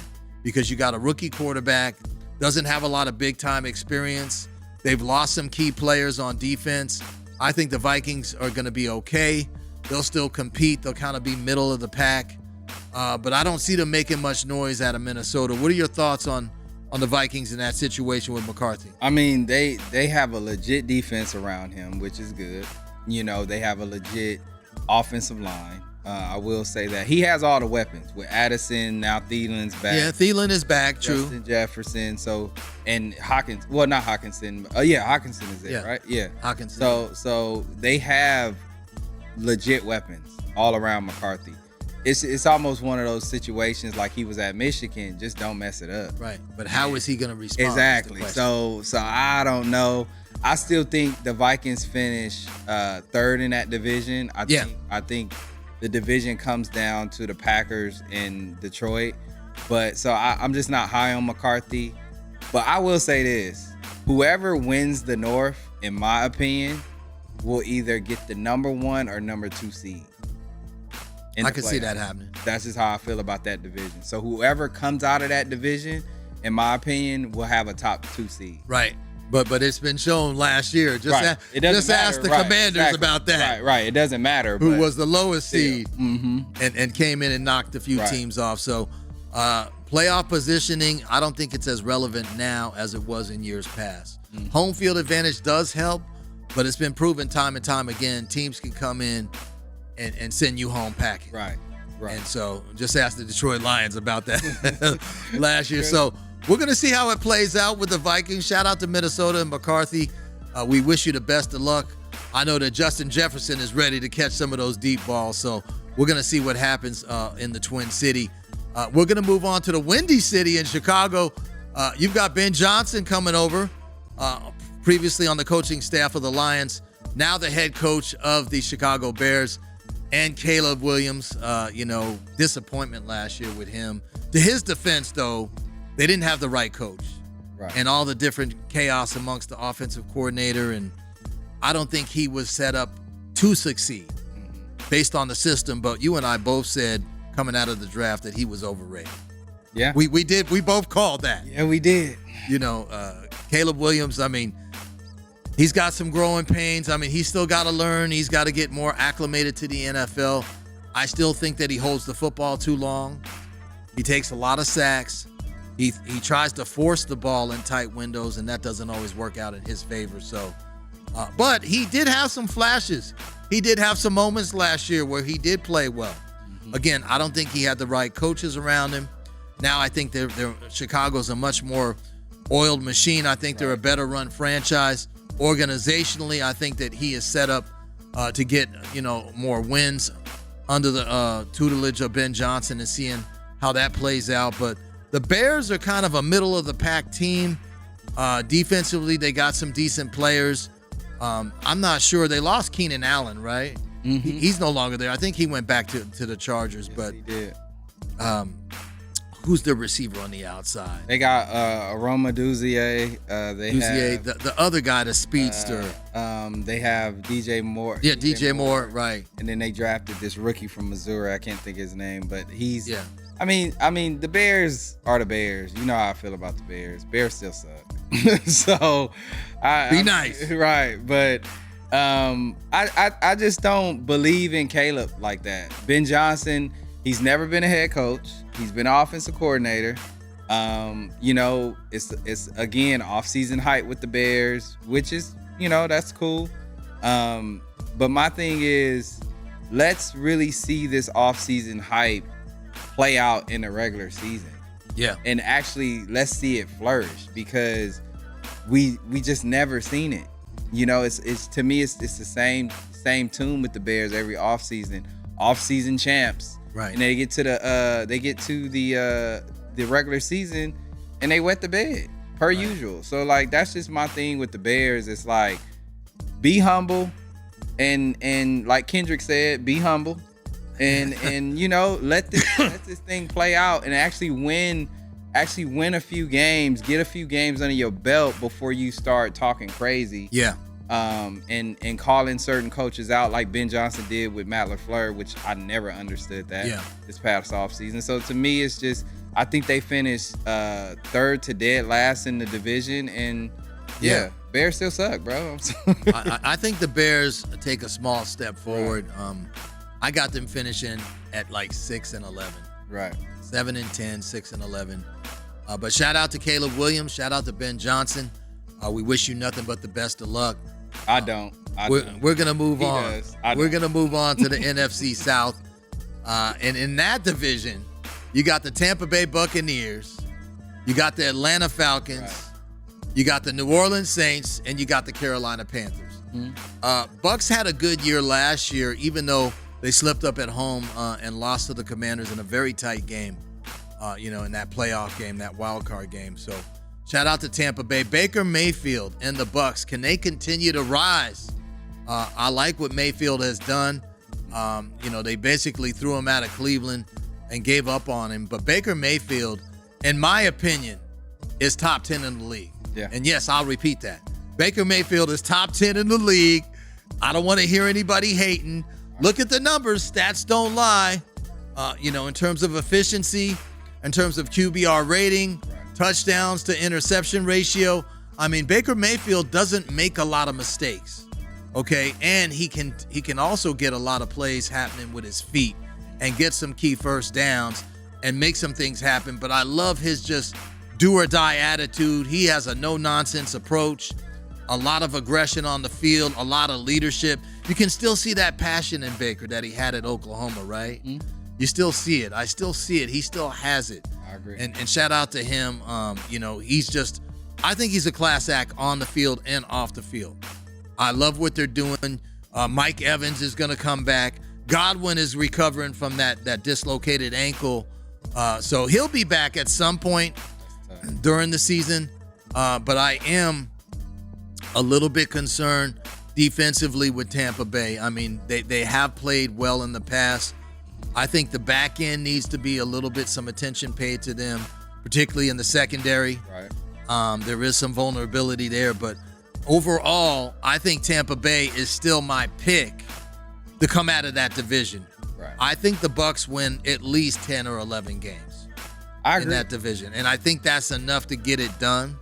Because you got a rookie quarterback, doesn't have a lot of big-time experience. They've lost some key players on defense. I think the Vikings are going to be okay. They'll still compete. They'll kind of be middle of the pack. But I don't see them making much noise out of Minnesota. What are your thoughts on the Vikings in that situation with McCarthy? I mean, they have a legit defense around him, which is good. You know, they have a legit offensive line. I will say that. He has all the weapons with Addison. Now Thielen's back. Yeah, Thielen is back, true. Justin Jefferson. So, and Hawkins. Well, not Hawkinson. Hawkinson is there, right? Yeah. Hawkinson. So they have legit weapons all around McCarthy. It's almost one of those situations like he was at Michigan. Just don't mess it up. Right. But how is he going to respond? Exactly. So I don't know. I still think the Vikings finish third in that division. I think the division comes down to the Packers in Detroit. But so I'm just not high on McCarthy. But I will say this. Whoever wins the North, in my opinion, will either get the number 1 or number 2 seed. I can see that happening. That's just how I feel about that division. So whoever comes out of that division, in my opinion, will have a top 2 seed. Right. But it's been shown last year. Just ask the Commanders about that. Right. It doesn't matter. Who was the lowest seed and came in and knocked a few teams off. So playoff positioning, I don't think it's as relevant now as it was in years past. Home field advantage does help, but it's been proven time and time again, teams can come in and send you home packing. Right. And so just ask the Detroit Lions about that last year. So we're going to see how it plays out with the Vikings. Shout out to Minnesota and McCarthy. We wish you the best of luck. I know that Justin Jefferson is ready to catch some of those deep balls. So we're going to see what happens in the Twin City. We're going to move on to the Windy City in Chicago. You've got Ben Johnson coming over, previously on the coaching staff of the Lions, now the head coach of the Chicago Bears. And Caleb Williams, disappointment last year with him. To his defense, though, they didn't have the right coach. Right. And all the different chaos amongst the offensive coordinator. And I don't think he was set up to succeed based on the system. But you and I both said coming out of the draft that he was overrated. Yeah. We did. We both called that. Yeah, we did. Caleb Williams, he's got some growing pains. He's still got to learn. He's got to get more acclimated to the NFL. I still think that he holds the football too long. He takes a lot of sacks. He tries to force the ball in tight windows, and that doesn't always work out in his favor. So, but he did have some flashes. He did have some moments last year where he did play well. Again, I don't think he had the right coaches around him. Now I think Chicago's a much more oiled machine. I think they're a better run franchise. Organizationally, I think that he is set up to get more wins under the tutelage of Ben Johnson and seeing how that plays out. But the Bears are kind of a middle of the pack team. Defensively, they got some decent players. I'm not sure. They lost Keenan Allen, right? He's no longer there. I think he went back to the Chargers. Yes, but he did. Who's the receiver on the outside? They got Aroma Duzier. Have the other guy, the speedster. They have DJ Moore. Yeah, DJ Moore, right. And then they drafted this rookie from Missouri. I can't think his name, but he's. Yeah. I mean, the Bears are the Bears. You know how I feel about the Bears. Bears still suck. So, be nice, right? But I just don't believe in Caleb like that. Ben Johnson. He's never been a head coach. He's been an offensive coordinator. It's again off-season hype with the Bears, which is, that's cool. But my thing is, let's really see this off-season hype play out in the regular season. Yeah. And actually, let's see it flourish because we just never seen it. It's to me, it's the same tune with the Bears every off-season. Off-season champs. Right. And they get to the regular season and they wet the bed. per usual. So like that's just my thing with the Bears. It's like be humble, and like Kendrick said, be humble, and you know let this thing play out and actually win a few games, get a few games under your belt before you start talking crazy. Yeah. And calling certain coaches out like Ben Johnson did with Matt LaFleur, which I never understood that this past offseason. So to me, it's just I think they finished third to dead last in the division, and Bears still suck, bro. I think the Bears take a small step forward. Right. I got them finishing at like 6-11. Right. 7-10, 6-11. But shout out to Caleb Williams. Shout out to Ben Johnson. We wish you nothing but the best of luck. I don't. We're gonna move on. We're gonna move on to the NFC South, and in that division, you got the Tampa Bay Buccaneers, you got the Atlanta Falcons, you got the New Orleans Saints, and you got the Carolina Panthers. Bucs had a good year last year, even though they slipped up at home and lost to the Commanders in a very tight game. In that playoff game, that wild card game. So. Shout out to Tampa Bay. Baker Mayfield and the Bucs. Can they continue to rise? I like what Mayfield has done. They basically threw him out of Cleveland and gave up on him. But Baker Mayfield, in my opinion, is top 10 in the league. Yeah. And yes, I'll repeat that. Baker Mayfield is top 10 in the league. I don't want to hear anybody hating. Look at the numbers. Stats don't lie. In terms of efficiency, in terms of QBR rating, touchdowns to interception ratio. I mean, Baker Mayfield doesn't make a lot of mistakes, okay? And he can also get a lot of plays happening with his feet and get some key first downs and make some things happen. But I love his just do or die attitude. He has a no-nonsense approach, a lot of aggression on the field, a lot of leadership. You can still see that passion in Baker that he had at Oklahoma, right? Mm-hmm. You still see it. I still see it. He still has it. I agree. And shout out to him. He's just, I think he's a class act on the field and off the field. I love what they're doing. Mike Evans is going to come back. Godwin is recovering from that dislocated ankle. So he'll be back at some point during the season. But I am a little bit concerned defensively with Tampa Bay. I mean, they have played well in the past. I think the back end needs to be a little bit some attention paid to them, particularly in the secondary. Right. There is some vulnerability there, but overall, I think Tampa Bay is still my pick to come out of that division. Right. I think the Bucs win at least 10 or 11 games in that division, and I think that's enough to get it done.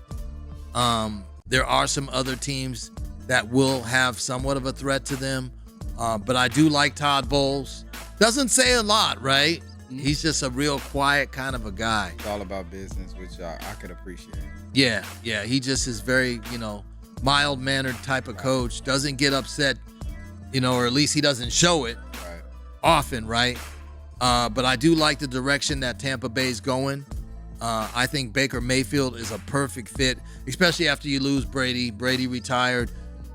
There are some other teams that will have somewhat of a threat to them, but I do like Todd Bowles. Doesn't say a lot, right? He's just a real quiet kind of a guy. It's all about business, which I could appreciate. Yeah. He just is very, mild-mannered type of coach. Doesn't get upset, or at least he doesn't show it often, right? But I do like the direction that Tampa Bay's going. I think Baker Mayfield is a perfect fit, especially after you lose Brady. Brady retired.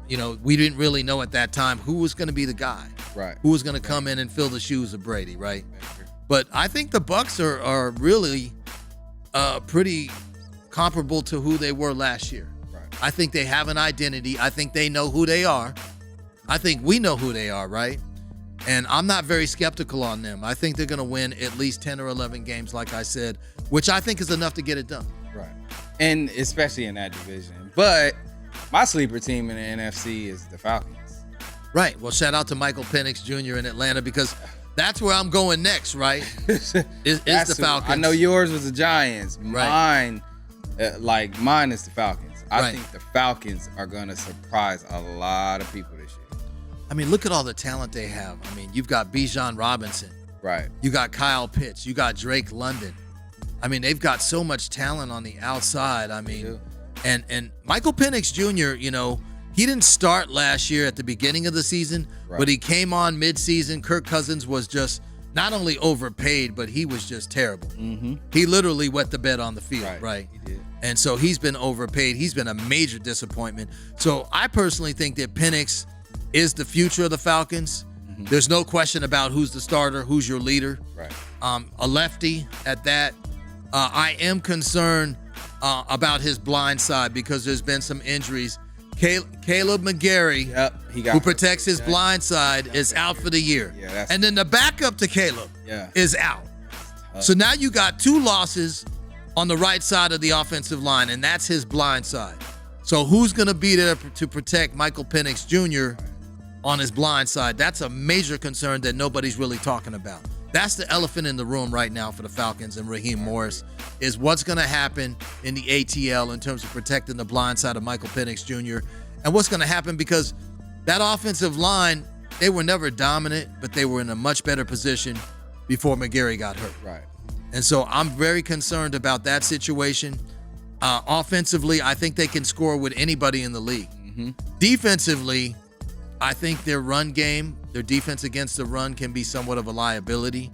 We didn't really know at that time who was going to be the guy. Right. Who was going to come in and fill the shoes of Brady, right? But I think the Bucs are really pretty comparable to who they were last year. Right. I think they have an identity. I think they know who they are. I think we know who they are, right? And I'm not very skeptical on them. I think they're going to win at least 10 or 11 games, like I said, which I think is enough to get it done. Right. And especially in that division. But my sleeper team in the NFC is the Falcons. Right. Well, shout out to Michael Penix Jr. in Atlanta, because that's where I'm going next, right? Is the Falcons. I know yours was the Giants. Right. Mine is the Falcons. I Right. think the Falcons are going to surprise a lot of people this year. I mean, look at all the talent they have. I mean, you've got Bijan Robinson. Right. You got Kyle Pitts. You got Drake London. I mean, they've got so much talent on the outside. I mean, and Michael Penix Jr., he didn't start last year at the beginning of the season, but he came on mid-season. Kirk Cousins was just not only overpaid, but he was just terrible. Mm-hmm. He literally wet the bed on the field, right? He did. And so he's been overpaid. He's been a major disappointment. So I personally think that Penix is the future of the Falcons. Mm-hmm. There's no question about who's the starter, who's your leader. Right. A lefty at that. I am concerned about his blind side because there's been some injuries. Caleb McGarry, who protects his blind side, is out for the year. And then the backup to Caleb is out. So now you got 2 losses on the right side of the offensive line, and that's his blind side. So who's going to be there to protect Michael Penix Jr. on his blind side? That's a major concern that nobody's really talking about. That's the elephant in the room right now for the Falcons and Raheem Morris, is what's going to happen in the ATL in terms of protecting the blind side of Michael Penix Jr. and what's going to happen, because that offensive line, they were never dominant, but they were in a much better position before McGarry got hurt. Right. And so I'm very concerned about that situation. Offensively, I think they can score with anybody in the league. Mm-hmm. Defensively, I think their run game, their defense against the run can be somewhat of a liability.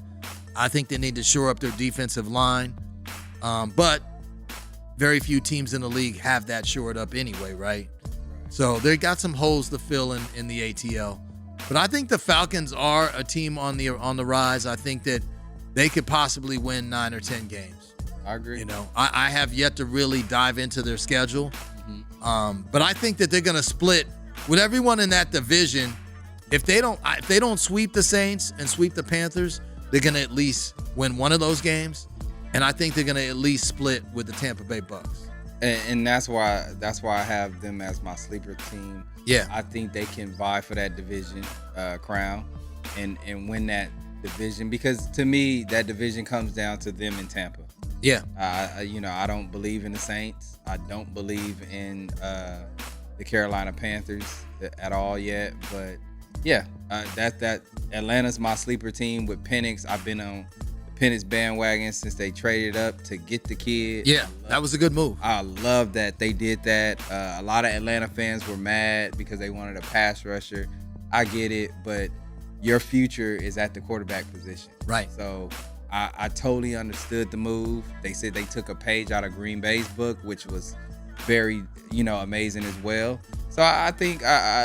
I think they need to shore up their defensive line. But very few teams in the league have that shored up anyway, right? So they got some holes to fill in the ATL. But I think the Falcons are a team on the rise. I think that they could possibly win 9 or 10 games. I agree. You know, I have yet to really dive into their schedule. Mm-hmm. But I think that they're going to split with everyone in that division. If they don't sweep the Saints and sweep the Panthers, they're going to at least win one of those games. And I think they're going to at least split with the Tampa Bay Bucks. And that's why I have them as my sleeper team. Yeah. I think they can vie for that division crown and win that division, because to me that division comes down to them in Tampa. Yeah. I don't believe in the Saints. I don't believe in the Carolina Panthers at all yet. But yeah, that Atlanta's my sleeper team with Penix. I've been on the Penix bandwagon since they traded up to get the kid. Yeah, that was a good move. I love that they did that. A lot of Atlanta fans were mad because they wanted a pass rusher. I get it, but your future is at the quarterback position. Right. So I totally understood the move. They said they took a page out of Green Bay's book, which was very, amazing as well. So I think,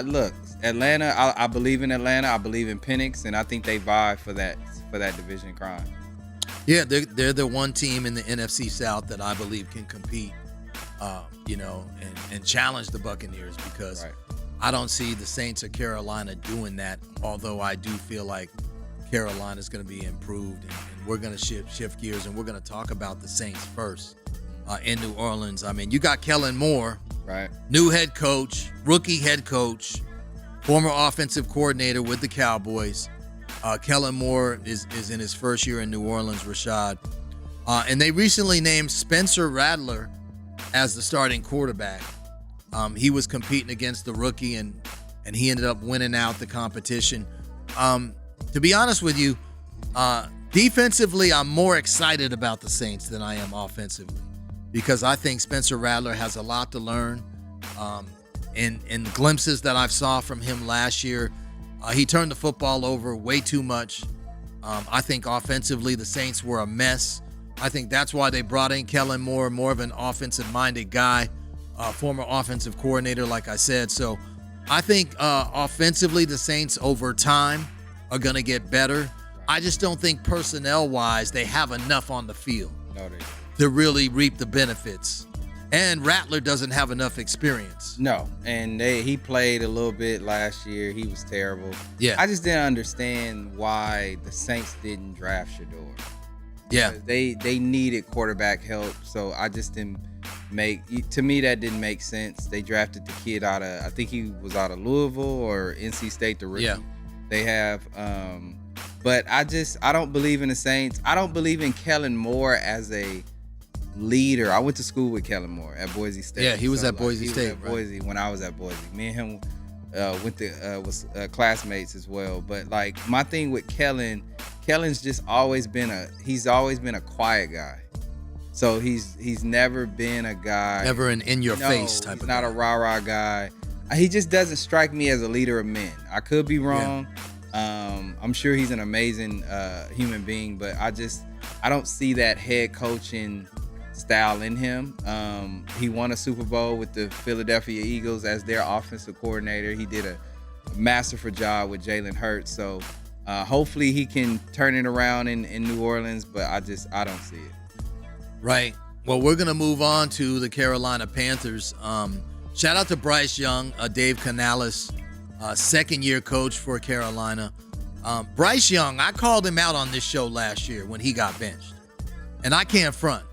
look, Atlanta, I believe in Atlanta. I believe in Penix, and I think they vie for that division crown. Yeah, they're the one team in the NFC South that I believe can compete, and challenge the Buccaneers, because I don't see the Saints or Carolina doing that, although I do feel like Carolina's going to be improved, and we're going to shift gears, and we're going to talk about the Saints first in New Orleans. I mean, you got Kellen Moore, right? New head coach, rookie head coach, former offensive coordinator with the Cowboys. Kellen Moore is in his first year in New Orleans, Rashad. And they recently named Spencer Rattler as the starting quarterback. He was competing against the rookie, and he ended up winning out the competition. To be honest with you, defensively, I'm more excited about the Saints than I am offensively, because I think Spencer Rattler has a lot to learn. In the glimpses that I saw from him last year, he turned the football over way too much. I think offensively, the Saints were a mess. I think that's why they brought in Kellen Moore, more of an offensive-minded guy, former offensive coordinator, like I said. So I think offensively, the Saints over time are going to get better. I just don't think personnel-wise they have enough on the field to really reap the benefits. And Rattler doesn't have enough experience. No, and he played a little bit last year. He was terrible. Yeah. I just didn't understand why the Saints didn't draft Shador. Yeah. They needed quarterback help, so I just didn't to me that didn't make sense. They drafted the kid out of, I think he was out of Louisville or NC State, the rookie. Yeah. They have but I don't believe in the Saints. I don't believe in Kellen Moore as a leader. I went to school with Kellen Moore at Boise State. Yeah, he was at Boise State. Was at Boise when I was at Boise. Me and him was classmates as well. But like my thing with Kellen's just always been a quiet guy. So he's never been a guy. Never an in your face type of guy. He's not a rah-rah guy. He just doesn't strike me as a leader of men. I could be wrong. Yeah. I'm sure he's an amazing human being, but I don't see that head coaching style in him. He won a Super Bowl with the Philadelphia Eagles as their offensive coordinator. He did a masterful job with Jalen Hurts. So hopefully he can turn it around in New Orleans, but I don't see it. Right. Well, we're going to move on to the Carolina Panthers. Shout out to Bryce Young, Dave Canales, second-year coach for Carolina. Bryce Young, I called him out on this show last year when he got benched. And I can't front.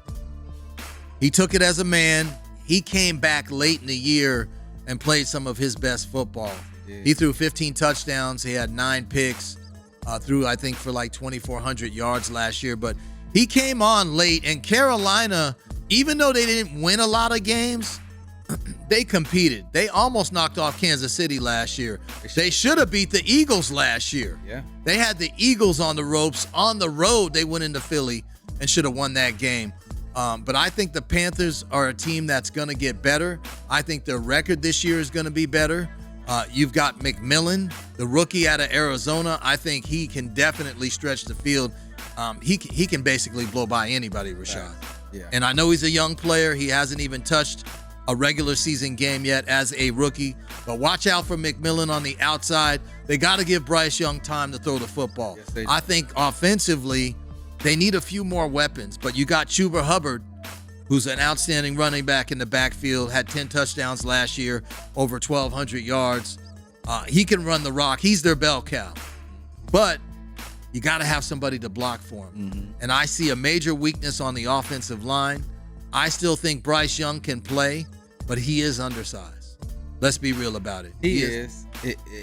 He took it as a man. He came back late in the year and played some of his best football. Yeah. He threw 15 touchdowns. He had 9 picks. Threw, I think, for like 2,400 yards last year. But he came on late. And Carolina, even though they didn't win a lot of games, they competed. They almost knocked off Kansas City last year. They should have beat the Eagles last year. Yeah. They had the Eagles on the ropes. On the road, they went into Philly and should have won that game. But I think the Panthers are a team that's going to get better. I think their record this year is going to be better. You've got McMillan, the rookie out of Arizona. I think he can definitely stretch the field. He can basically blow by anybody, Rashad. Yeah. And I know he's a young player. He hasn't even touched a regular season game yet as a rookie. But watch out for McMillan on the outside. They got to give Bryce Young time to throw the football. Yes, they do. I think offensively, they need a few more weapons. But you got Chuba Hubbard, who's an outstanding running back in the backfield, had 10 touchdowns last year, over 1,200 yards. He can run the rock. He's their bell cow. But you got to have somebody to block for him. Mm-hmm. And I see a major weakness on the offensive line. I still think Bryce Young can play, but he is undersized. Let's be real about it. He is.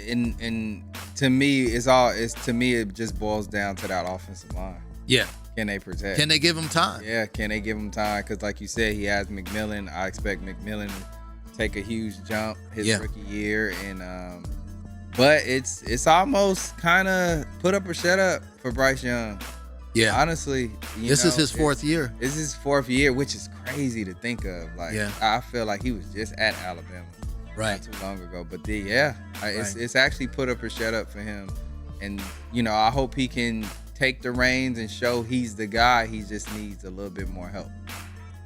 And to me, it just boils down to that offensive line. Yeah. Can they protect? Can they give him time? Yeah, can they give him time? Because like you said, he has McMillan. I expect McMillan to take a huge jump his rookie year. And but it's almost kind of put up or shut up for Bryce Young. Yeah. Honestly. This is his fourth year. This is his fourth year, which is crazy to think of. Like, I feel like he was just at Alabama not too long ago. But it's actually put up or shut up for him. And, I hope he can take the reins and show he's the guy. He just needs a little bit more help.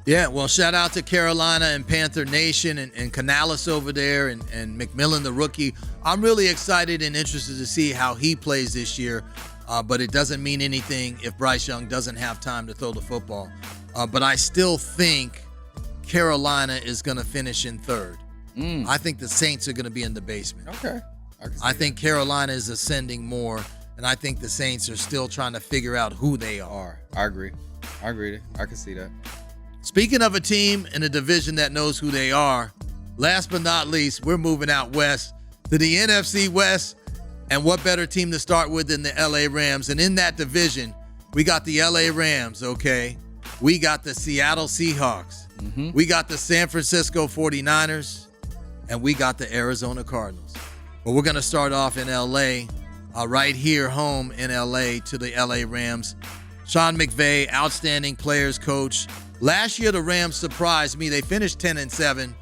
Yeah, well, shout out to Carolina and Panther Nation and Canales over there and McMillan, the rookie. I'm really excited and interested to see how he plays this year. But it doesn't mean anything if Bryce Young doesn't have time to throw the football. But I still think Carolina is going to finish in third. I think the Saints are going to be in the basement. Okay. I think Carolina is ascending more, and I think the Saints are still trying to figure out who they are. I agree. I can see that. Speaking of a team in a division that knows who they are, last but not least, we're moving out west to the NFC West. And what better team to start with than the LA Rams? And in that division, we got the LA Rams, okay? We got the Seattle Seahawks. Mm-hmm. We got the San Francisco 49ers. And we got the Arizona Cardinals. But we're going to start off in LA, right here home in LA to the LA Rams. Sean McVay, outstanding players coach. Last year, the Rams surprised me. They finished 10-7.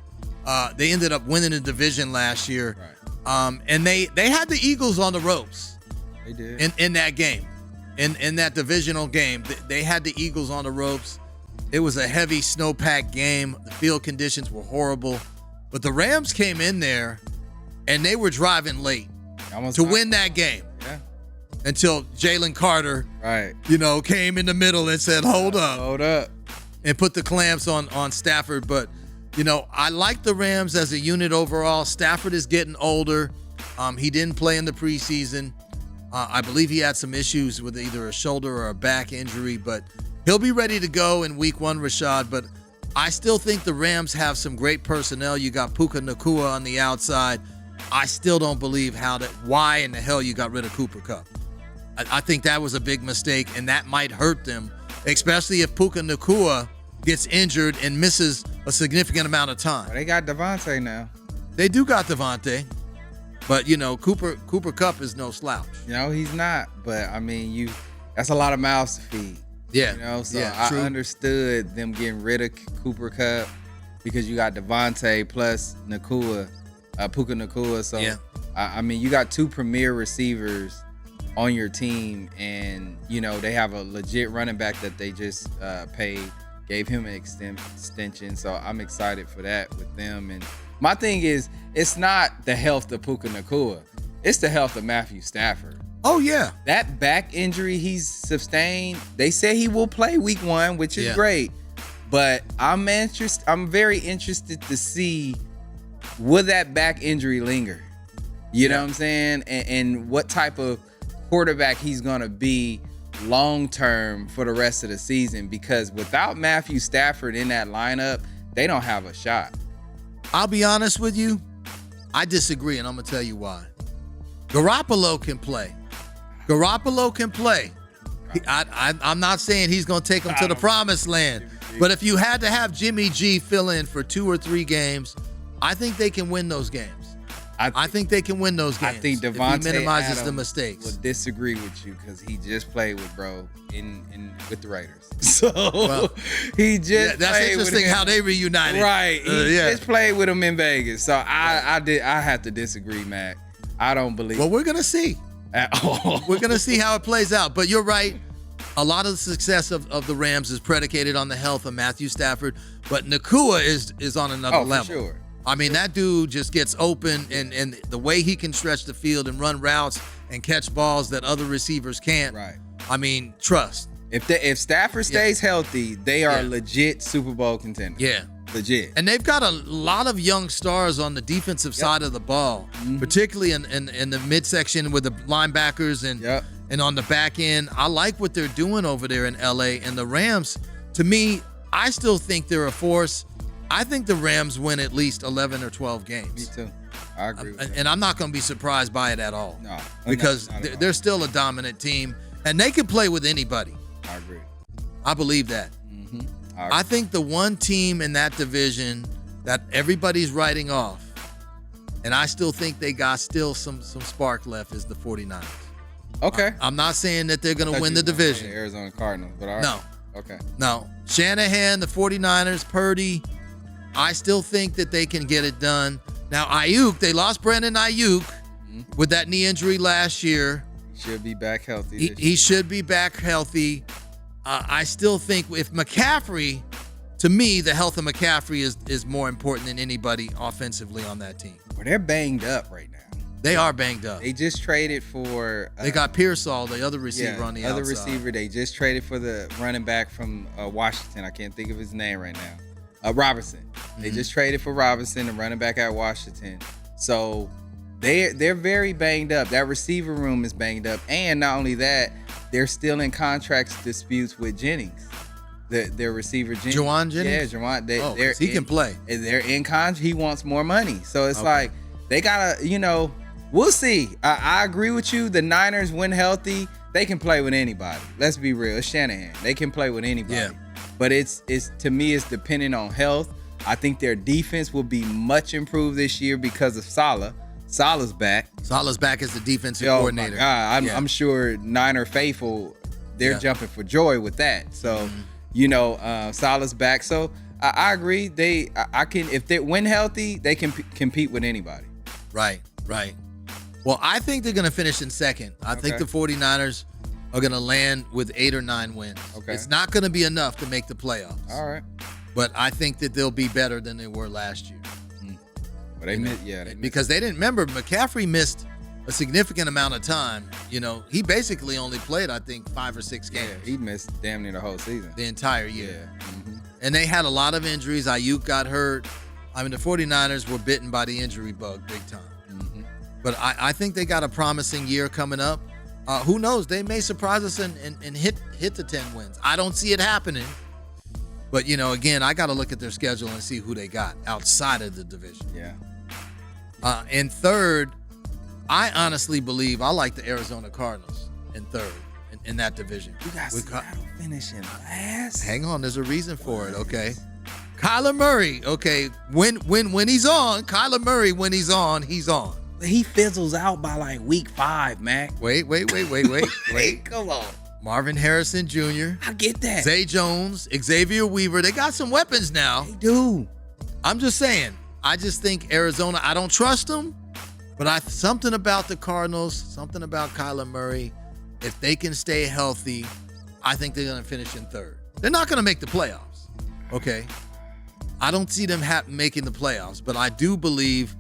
They ended up winning the division last year. Right. And they had the Eagles on the ropes. They did. In that game. In that divisional game. They had the Eagles on the ropes. It was a heavy snowpacked game. The field conditions were horrible. But the Rams came in there, and they were driving late to win that game. Yeah. Until Jalen Carter, came in the middle and said, hold up. And put the clamps on Stafford. But, I like the Rams as a unit overall. Stafford is getting older. He didn't play in the preseason. I believe he had some issues with either a shoulder or a back injury, but he'll be ready to go in week 1, Rashad. But I still think the Rams have some great personnel. You got Puka Nacua on the outside. I still don't believe why in the hell you got rid of Cooper Kupp. I think that was a big mistake, and that might hurt them, especially if Puka Nacua gets injured and misses a significant amount of time. Well, they got Devontae now. They do got Devontae, but Cooper Kupp is no slouch. He's not. But I mean, that's a lot of mouths to feed. Yeah. So yeah, I understood them getting rid of Cooper Kupp because you got Devontae plus Puka Nacua. So I mean, you got 2 premier receivers on your team, and they have a legit running back that they just gave him an extension. So I'm excited for that with them. And my thing is, it's not the health of Puka Nacua, it's the health of Matthew Stafford. Oh yeah, that back injury he's sustained. They say he will play week 1, which is great, But I'm very interested to see, will that back injury linger? You know what I'm saying? And what type of quarterback he's gonna be long term for the rest of the season, because without Matthew Stafford in that lineup, they don't have a shot. I'll be honest with you, I disagree, and I'm gonna tell you why. Garoppolo can play. I'm not saying he's gonna take them to the promised land, but if you had to have Jimmy G fill in for 2 or 3 games, I think they can win those games. I think they can win those games. I think if Devontae he minimizes Adams the mistakes. will disagree with you because he just played with with the Raiders. So he just that's played interesting with him. how they reunited. Right. He just played with him in Vegas. So I have to disagree, Mac. I don't believe. Well, we're gonna see. At all. We're gonna see how it plays out. But you're right. A lot of the success of the Rams is predicated on the health of Matthew Stafford, but Nakua is on another level. For sure. I mean, that dude just gets open, and the way he can stretch the field and run routes and catch balls that other receivers can't. Right. I mean, trust. If Stafford stays healthy, they are legit Super Bowl contenders. Yeah. Legit. And they've got a lot of young stars on the defensive side of the ball, particularly in the midsection with the linebackers and on the back end. I like what they're doing over there in LA. And the Rams, to me, I still think they're a force. I think the Rams win at least 11 or 12 games. Me too. I agree with that. And I'm not going to be surprised by it at all. No. Because they're still a dominant team, and they can play with anybody. I agree. I believe that. I think the one team in that division that everybody's writing off, and I still think they got still some spark left, is the 49ers. Okay. I'm not saying that they're going to win the division. The Arizona Cardinals, but all right. No. Okay. No. Shanahan, the 49ers, Purdy, I still think that they can get it done. Now, Ayuk, they lost Brandon Ayuk with that knee injury last year. Should be back healthy. He should be back healthy. I still think if McCaffrey, to me, the health of McCaffrey is more important than anybody offensively on that team. Well, they're banged up right now. They are banged up. They just traded for... they got Pearsall, the other receiver on the outside. other receiver. They just traded for the running back from Washington. I can't think of his name right now. Robinson. They just traded for Robinson, the running back at Washington. So they're very banged up. That receiver room is banged up. And not only that, they're still in contract disputes with Jennings. Their receiver Jennings. Juwan Jennings? Yeah, Juwan. He can play. They're in contract. He wants more money. So it's like they gotta, we'll see. I agree with you. The Niners, when healthy, they can play with anybody. Let's be real. It's Shanahan. They can play with anybody. Yeah. But it's to me, it's dependent on health. I think their defense will be much improved this year because of Saleh. Saleh's back. Saleh's back as the defensive coordinator. My God. I'm sure Niner faithful, they're jumping for joy with that. So, Saleh's back. So I agree. If they win healthy, they can compete with anybody. Right. Well, I think they're going to finish in second. I think the 49ers are going to land with 8 or 9 wins. Okay. It's not going to be enough to make the playoffs. All right. But I think that they'll be better than they were last year. Well, they missed. Because they didn't remember, McCaffrey missed a significant amount of time. He basically only played, I think, 5 or 6 games. Yeah, he missed damn near the whole season. The entire year. Yeah. And they had a lot of injuries. Ayuk got hurt. I mean, the 49ers were bitten by the injury bug big time. But I think they got a promising year coming up. Who knows? They may surprise us and hit the 10 wins. I don't see it happening. But, again, I got to look at their schedule and see who they got outside of the division. Yeah. And third, I honestly believe I like the Arizona Cardinals in third in that division. You got Seattle finishing last. Hang on, there's a reason for it, okay? Kyler Murray, okay, when he's on, Kyler Murray, when he's on, he's on. He fizzles out by like week 5, Mac. Wait. Come on. Marvin Harrison Jr. I get that. Zay Jones, Xavier Weaver, they got some weapons now. They do. I'm just saying, I just think Arizona, I don't trust them, but something about the Cardinals, something about Kyler Murray, if they can stay healthy, I think they're going to finish in third. They're not going to make the playoffs, okay? I don't see them making the playoffs, but I do believe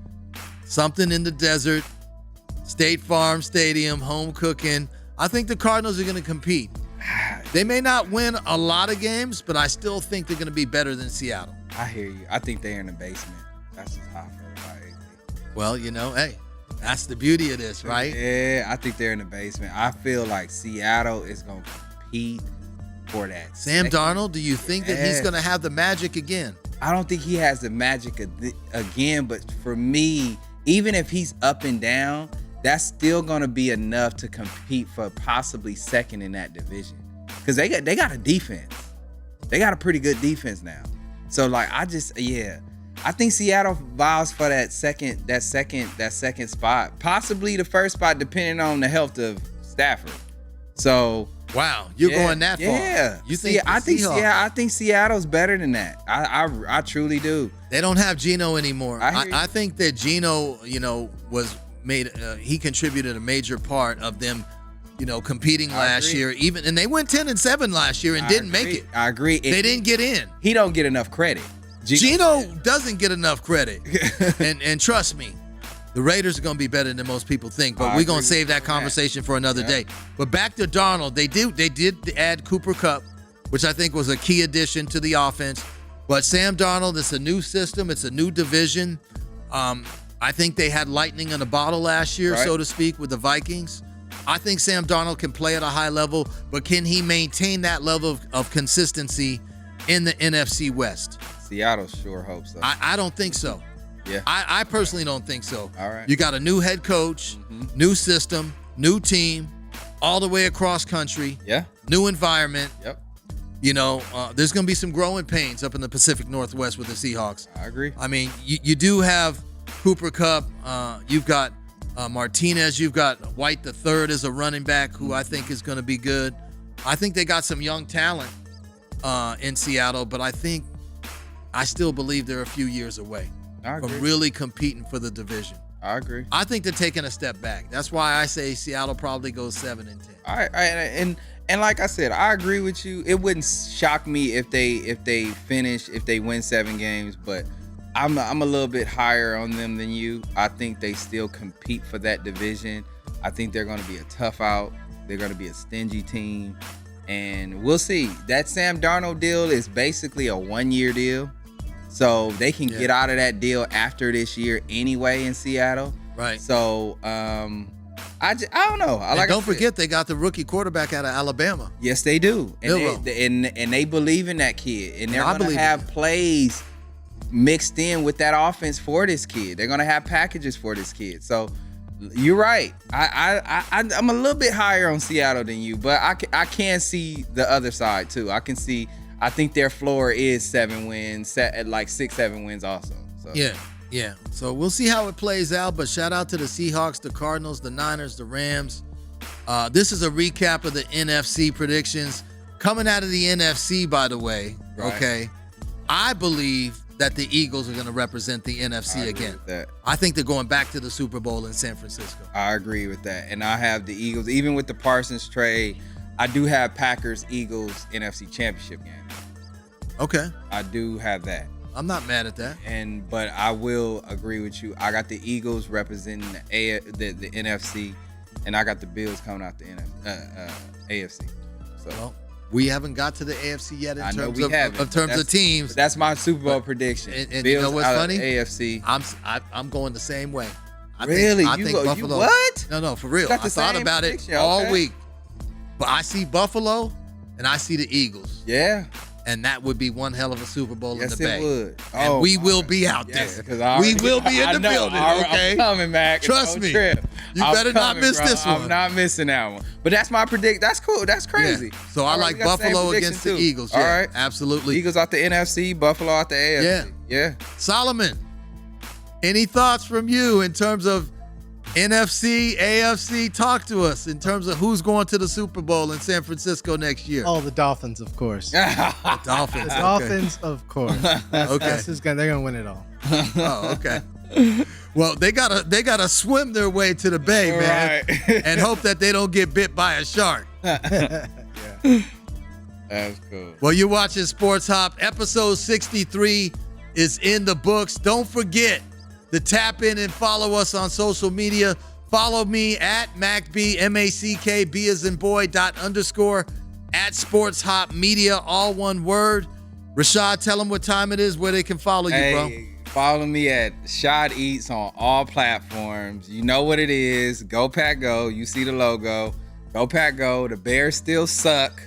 something in the desert, State Farm Stadium, home cooking. I think the Cardinals are going to compete. They may not win a lot of games, but I still think they're going to be better than Seattle. I hear you. I think they're in the basement. That's just how I feel about it. Well, hey, that's the beauty of this, right? Yeah, I think they're in the basement. I feel like Seattle is going to compete for that. Sam Darnold, do you think that he's going to have the magic again? I don't think he has the magic again, but for me, even if he's up and down, that's still going to be enough to compete for possibly second in that division. Because they got a defense. They got a pretty good defense now. So, like, I think Seattle vies for that second spot, possibly the first spot, depending on the health of Stafford. So, wow, you're going that far. Yeah, you think? I think Seattle's better than that. I truly do. They don't have Geno anymore. I think that Geno, was made. He contributed a major part of them, competing last year. And they went 10-7 last year and didn't make it. I agree. They didn't get in. He don't get enough credit. Geno doesn't get enough credit. and trust me, the Raiders are going to be better than most people think, but we're going to save that conversation for another day. But back to Darnold, they did add Cooper Kupp, which I think was a key addition to the offense. But Sam Darnold, it's a new system. It's a new division. I think they had lightning in a bottle last year, so to speak, with the Vikings. I think Sam Darnold can play at a high level, but can he maintain that level of consistency in the NFC West? Seattle sure hopes so. I don't think so. Yeah. I personally don't think so. All right. You got a new head coach, new system, new team, all the way across country. Yeah. New environment. Yep. There's going to be some growing pains up in the Pacific Northwest with the Seahawks. I agree. I mean, you do have Cooper Kupp. You've got Martinez. You've got White the third as a running back who I think is going to be good. I think they got some young talent in Seattle, but I still believe they're a few years away from really competing for the division. I agree. I think they're taking a step back. That's why I say Seattle probably goes 7-10. All right, and like I said, I agree with you. It wouldn't shock me if they win 7 games, but I'm a little bit higher on them than you. I think they still compete for that division. I think they're going to be a tough out. They're going to be a stingy team, and we'll see. That Sam Darnold deal is basically a 1-year deal. So they can get out of that deal after this year anyway in Seattle. Right. So I don't know. Don't forget they got the rookie quarterback out of Alabama. Yes, they do. And they believe in that kid. And they're going to have plays mixed in with that offense for this kid. They're going to have packages for this kid. So you're right. I'm a little bit higher on Seattle than you, but I can see the other side too. I think their floor is 7 wins, set at like 6-7 wins also. So. Yeah. So we'll see how it plays out, but shout out to the Seahawks, the Cardinals, the Niners, the Rams. This is a recap of the NFC predictions. Coming out of the NFC, by the way, okay, I believe that the Eagles are going to represent the NFC again. I think they're going back to the Super Bowl in San Francisco. I agree with that. And I have the Eagles, even with the Parsons trade, I do have Packers-Eagles NFC Championship game. Okay. I do have that. I'm not mad at that. But I will agree with you. I got the Eagles representing the NFC, and I got the Bills coming out the AFC. So. Well, we haven't got to the AFC yet in terms of teams. But that's my Super Bowl prediction. And Bills you know what's funny? AFC. I'm going the same way. I think Buffalo. You what? No, for real. I thought about it all week. But I see Buffalo and I see the Eagles. Yeah. And that would be one hell of a Super Bowl in the Bay. Yes, it would. And we will be out there. We will be in the building, okay? I'm coming, Mac. Trust me. You better not miss this one. I'm not missing that one. But that's my predict. That's cool. That's crazy. Yeah. So I like Buffalo against the Eagles. Yeah, all right. Absolutely. Eagles out the NFC, Buffalo out the AFC. Yeah. Solomon, any thoughts from you in terms of NFC, AFC? Talk to us in terms of who's going to the Super Bowl in San Francisco next year. Oh, the Dolphins, of course. The Dolphins. The Dolphins, of course. They're gonna win it all. Oh, okay. Well, they gotta swim their way to the Bay, man, and hope that they don't get bit by a shark. Yeah. That's cool. Well, you're watching Sports Hop. Episode 63 is in the books. Don't forget to tap in and follow us on social media. Follow me at Mack B, MACK, B as in boy, _. at Sports Hop Media, all one word. Rashad, tell them what time it is, where they can follow you, bro. Follow me at Shad Eats on all platforms. You know what it is. Go Pack Go. You see the logo. Go Pack Go. The Bears still suck.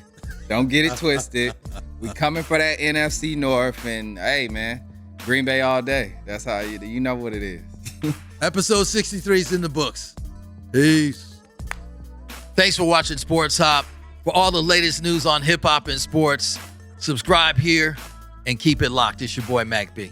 Don't get it twisted. We coming for that NFC North. And, hey, man, Green Bay all day. That's how you know what it is. Episode 63 is in the books. Peace. Thanks for watching Sports Hop. For all the latest news on hip-hop and sports, subscribe here and keep it locked. It's your boy, Mack B.